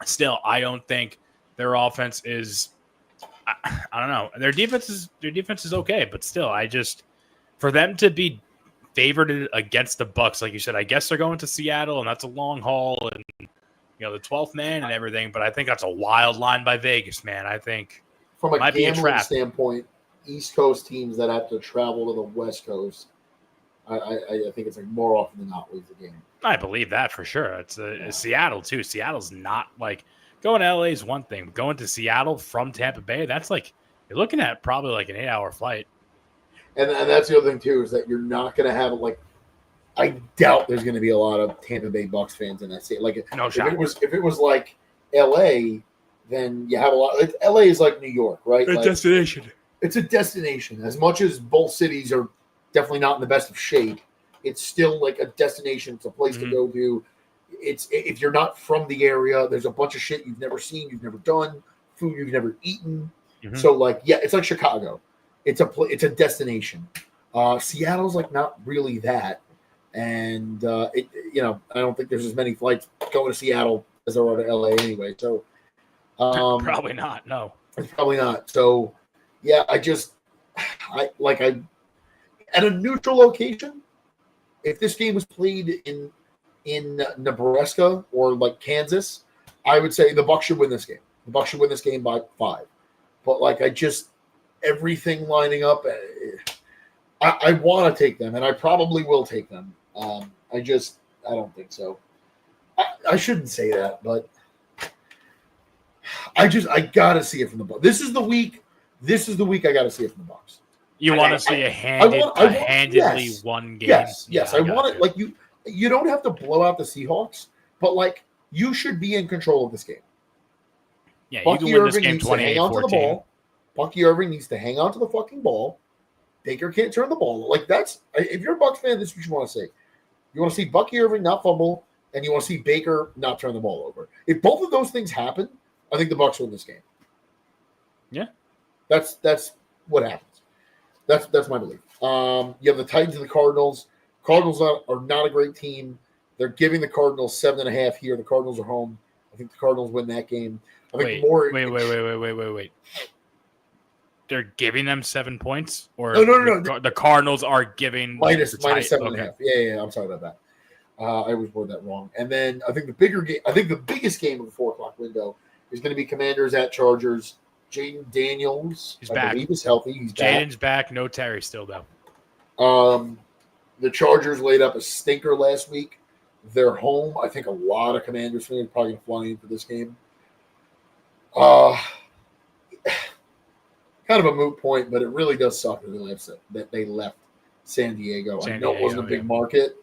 still, I don't think their offense is. I don't know. Their defense is okay, but still, for them to be favored against the Bucs, like you said, I guess they're going to Seattle, and that's a long haul and. The 12th man and everything, but I think that's a wild line by Vegas, man. I think from a might be a gambling trap. standpoint, East Coast teams that have to travel to the West Coast, I think it's like more often than not lose the game. I believe that for sure. It's Seattle too. Seattle's not like going to LA is one thing, but going to Seattle from Tampa Bay, that's like you're looking at probably like an 8-hour flight. And that's the other thing too is that you're not going to have like. I doubt there's going to be a lot of Tampa Bay Bucs fans in that state. Like, No if shot. it was like L.A., then you have a lot. L.A. is like New York, right? A like, destination. It's a destination. As much as both cities are definitely not in the best of shape, it's still like a destination. It's a place to go to. It's if you're not from the area, there's a bunch of shit you've never seen, you've never done, food you've never eaten. So like, yeah, it's like Chicago. It's a destination. Seattle's like not really that. And I don't think there's as many flights going to Seattle as there are to LA anyway. So Probably not. No, it's probably not. So yeah, I at a neutral location. If this game was played in Nebraska or like Kansas, I would say the Bucs should win this game. The Bucs should win this game by 5. But like everything lining up. I want to take them, and I probably will take them. I don't think so. I shouldn't say that, but I gotta see it from the Bucs. This is the week I gotta see it from the Bucs. you want to see a handedly one game. Yes, Yeah, I want got it. Like you don't have to blow out the Seahawks, but like you should be in control of this game. Yeah, you Bucky can win this Irving game needs to hang on to the 28-14. ball. Bucky Irving needs to hang on to the fucking ball. Baker can't turn the ball. Like if you're a Bucs fan, this is what you want to see. You want to see Bucky Irving not fumble, and you want to see Baker not turn the ball over. If both of those things happen, I think the Bucs win this game. Yeah, that's what happens. That's my belief. You have the Titans and the Cardinals. Cardinals are not a great team. They're giving the Cardinals 7.5 here. The Cardinals are home. I think the Cardinals win that game. I think Wait. They're giving them 7 points, or no. The Cardinals are giving minus the 7.5. Okay. Yeah. I'm sorry about that. I was worded that wrong. And then I think the biggest game of the 4:00 window is going to be Commanders at Chargers. Jaden Daniels, I believe, is healthy. He's back. Jaden's back. No Terry still though. The Chargers laid up a stinker last week. They're home. I think a lot of Commanders fans are probably going to fly in for this game. Kind of a moot point, but it really does suck that they left San Diego. I know it wasn't a big market.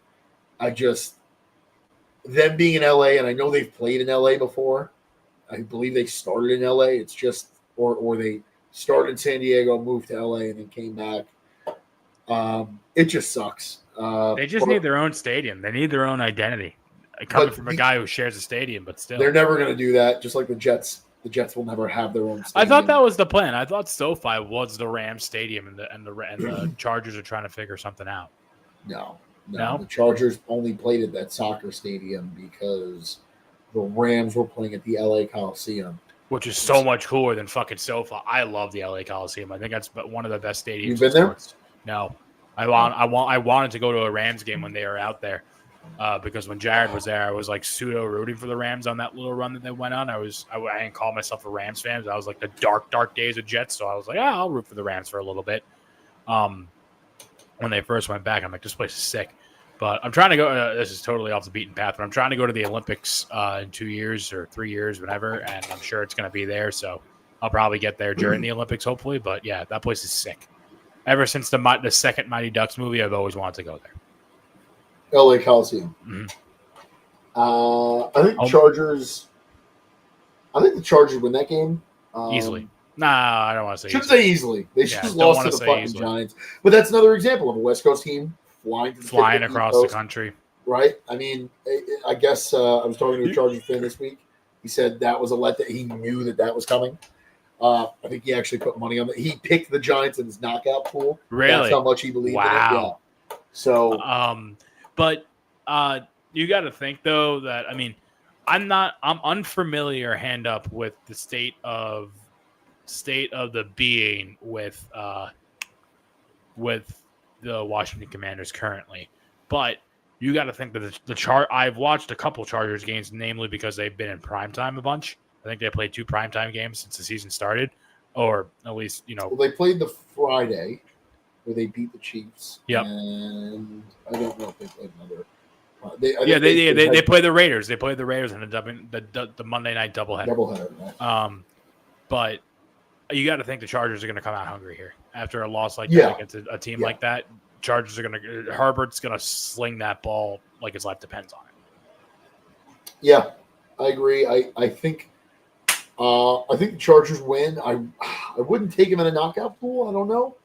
Them being in LA, and I know they've played in LA before. I believe they started in LA. It's just, or they started in San Diego, moved to LA, and then came back. It just sucks. They just need their own stadium. They need their own identity. Coming from a guy who shares a stadium, but still. They're never going to do that, just like the Jets. The Jets will never have their own stadium. I thought that was the plan. I thought SoFi was the Rams stadium, and the Chargers are trying to figure something out. No. The Chargers only played at that soccer stadium because the Rams were playing at the LA Coliseum. Which is so much cooler than fucking SoFi. I love the LA Coliseum. I think that's one of the best stadiums. You've been there? No. I wanted to go to a Rams game when they were out there. because when Jared was there, I was like pseudo rooting for the Rams on that little run that they went on. I didn't call myself a Rams fan. I was like the dark days of Jets. So I was like, I'll root for the Rams for a little bit. When they first went back, I'm like, this place is sick. But I'm trying to go. This is totally off the beaten path, but I'm trying to go to the Olympics in 2 years or 3 years, whatever. And I'm sure it's going to be there. So I'll probably get there during the Olympics, hopefully. But yeah, that place is sick. Ever since the second Mighty Ducks movie, I've always wanted to go there. LA Coliseum. Mm-hmm. I think Chargers. I think the Chargers win that game Easily. Nah, I don't want to say Shouldn't say easily. They should just lost to the fucking easily. Giants. But that's another example of a West Coast team flying across the country. Right? I mean, I guess I was talking to a Chargers fan this week. He said that was a letdown. He knew that was coming. I think he actually put money on it. He picked the Giants in his knockout pool. Really? That's how much he believed in it. Yeah. So, but you got to think though that I'm unfamiliar hand up with the state of the being with the Washington Commanders currently, but you got to think that I've watched a couple Chargers games, namely because they've been in primetime a bunch. I think they played 2 primetime games since the season started, or at least Well, they played the Friday where they beat the Chiefs. Yep. And I don't know if they played another. They play the Raiders. They played the Raiders in the Monday night doubleheader. Right. But you got to think the Chargers are going to come out hungry here after a loss like that against a team like that. Chargers are going to. Herbert's going to sling that ball like his life depends on it. Yeah, I agree. I think the Chargers win. I wouldn't take him in a knockout pool. I don't know.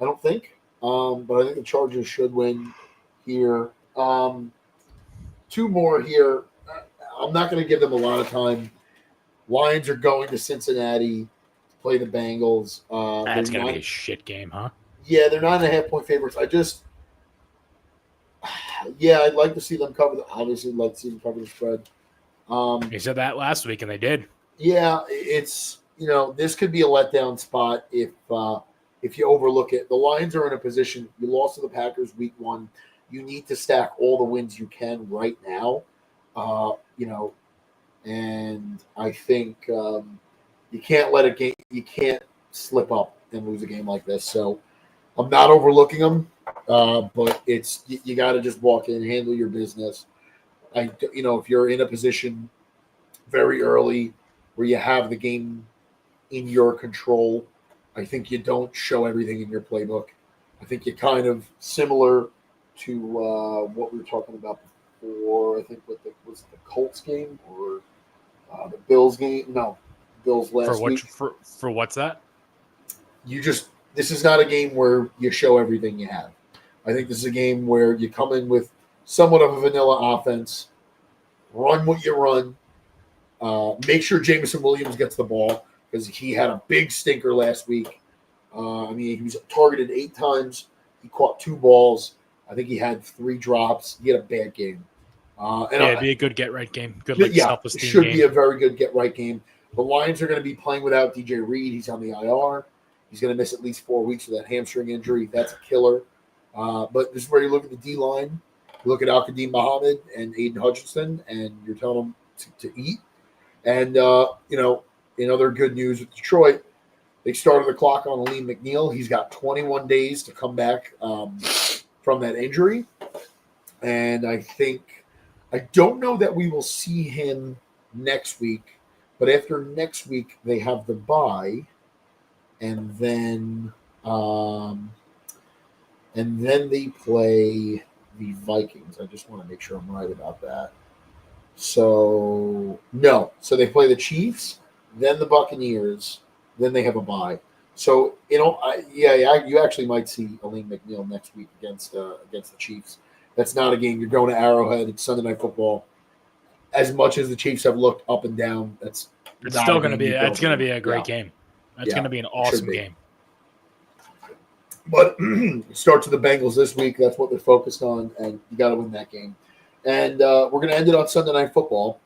I don't think. But I think the Chargers should win here. 2 more here. I'm not going to give them a lot of time. Lions are going to Cincinnati to play the Bengals. That's going to be a shit game, huh? Yeah, they're 9.5-point favorites. I'd like to see them cover. Obviously, like to see them cover the spread. You said that last week, and they did. Yeah, it's this could be a letdown spot if you overlook it. The Lions are in a position. You lost to the Packers week 1. You need to stack all the wins you can right now. And I think you can't let a game. You can't slip up and lose a game like this. So I'm not overlooking them, but it's you got to just walk in, handle your business. If you're in a position very early where you have the game in your control, I think you don't show everything in your playbook. I think you kind of similar to what we were talking about before. I think was it the Colts game or the Bills game? No, Bills last week. For what's that? This is not a game where you show everything you have. I think this is a game where you come in with somewhat of a vanilla offense, run what you run, make sure Jameson Williams gets the ball because he had a big stinker last week. He was targeted 8 times. He caught 2 balls. I think he had 3 drops. He had a bad game. It'd be a good get-right game. Good self-esteem game. It should be a very good get-right game. The Lions are going to be playing without DJ Reed. He's on the IR. He's going to miss at least 4 weeks with that hamstring injury. That's a killer. But this is where you look at the D-line. You look at Al-Qadim Muhammad and Aiden Hutchinson, and you're telling them to eat. And, in other good news with Detroit, they started the clock on Aleem McNeil. He's got 21 days to come back from that injury. And I don't know that we will see him next week, but after next week, they have the bye. And then they play the Vikings. I just want to make sure I'm right about that. So they play the Chiefs, then the Buccaneers, then they have a bye. So you actually might see Aleem McNeil next week against the Chiefs. That's not a game. You're going to Arrowhead. It's Sunday Night Football. As much as the Chiefs have looked up and down, it's still going to be. It's going to be a great game. That's going to be an awesome game. But start to the Bengals this week. That's what they're focused on, and you got to win that game. And we're going to end it on Sunday Night Football.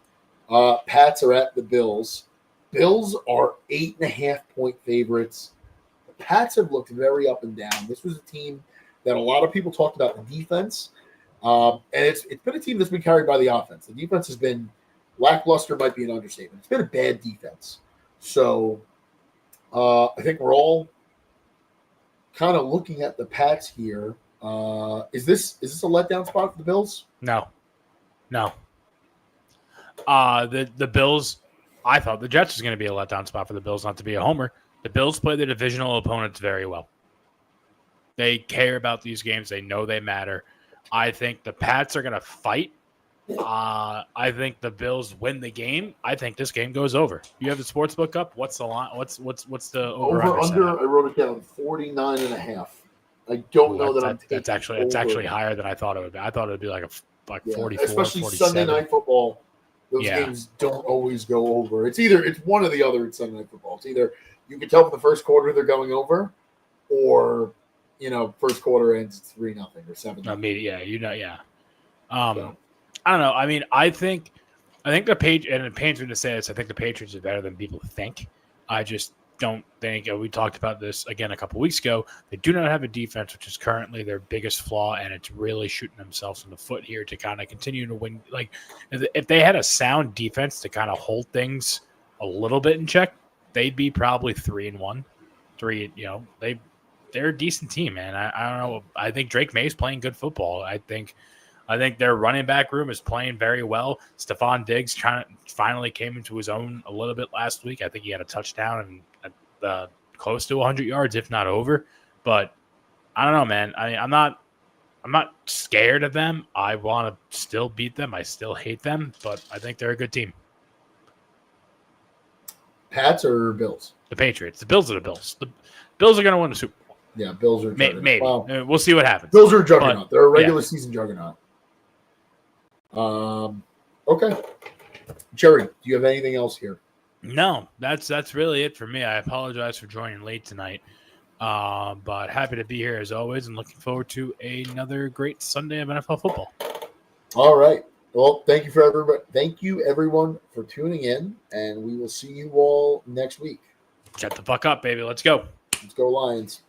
Pats are at the Bills. Bills are 8.5-point favorites. The Pats have looked very up and down. This was a team that a lot of people talked about the defense. And it's been a team that's been carried by the offense. The defense has been lackluster, might be an understatement. It's been a bad defense. So I think we're all kind of looking at the Pats here. Is this a letdown spot for the Bills? No. The Bills. I thought the Jets was going to be a letdown spot for the Bills, not to be a homer. The Bills play their divisional opponents very well. They care about these games. They know they matter. I think the Pats are going to fight. I think the Bills win the game. I think this game goes over. You have the sports book up. What's the line? What's the over under? I wrote it down 49.5. I don't know that I'm taking it's actually higher than I thought it would be. I thought it would be like 44, especially 47. Sunday night football. Those games don't always go over. It's one or the other in Sunday night football. It's either you can tell from the first quarter they're going over, or first quarter ends 3-0 or 7-0. I don't know. I mean, I think the Patriots, and it pains me to say this, I think the Patriots are better than people think. I just don't think, we talked about this again a couple weeks ago, they do not have a defense, which is currently their biggest flaw, and it's really shooting themselves in the foot here to kind of continue to win. Like, if they had a sound defense to kind of hold things a little bit in check, they'd be probably 3-1. They're a decent team, man. I don't know. I think Drake May's playing good football. I think their running back room is playing very well. Stephon Diggs finally came into his own a little bit last week. I think he had a touchdown and close to 100 yards, if not over. But I don't know, man. I'm not scared of them. I want to still beat them. I still hate them, but I think they're a good team. Pats or Bills? The Patriots. The Bills are the Bills. The Bills are going to win the Super Bowl. Yeah, Bills are maybe. Well, we'll see what happens. Bills are a juggernaut. They're a regular season juggernaut. Okay. Jerry, do you have anything else here? No, that's really it for me. I apologize for joining late tonight, but happy to be here as always, and looking forward to another great Sunday of NFL football. All right. Well, thank you everybody. Thank you everyone for tuning in, and we will see you all next week. Shut the fuck up, baby. Let's go. Let's go Lions.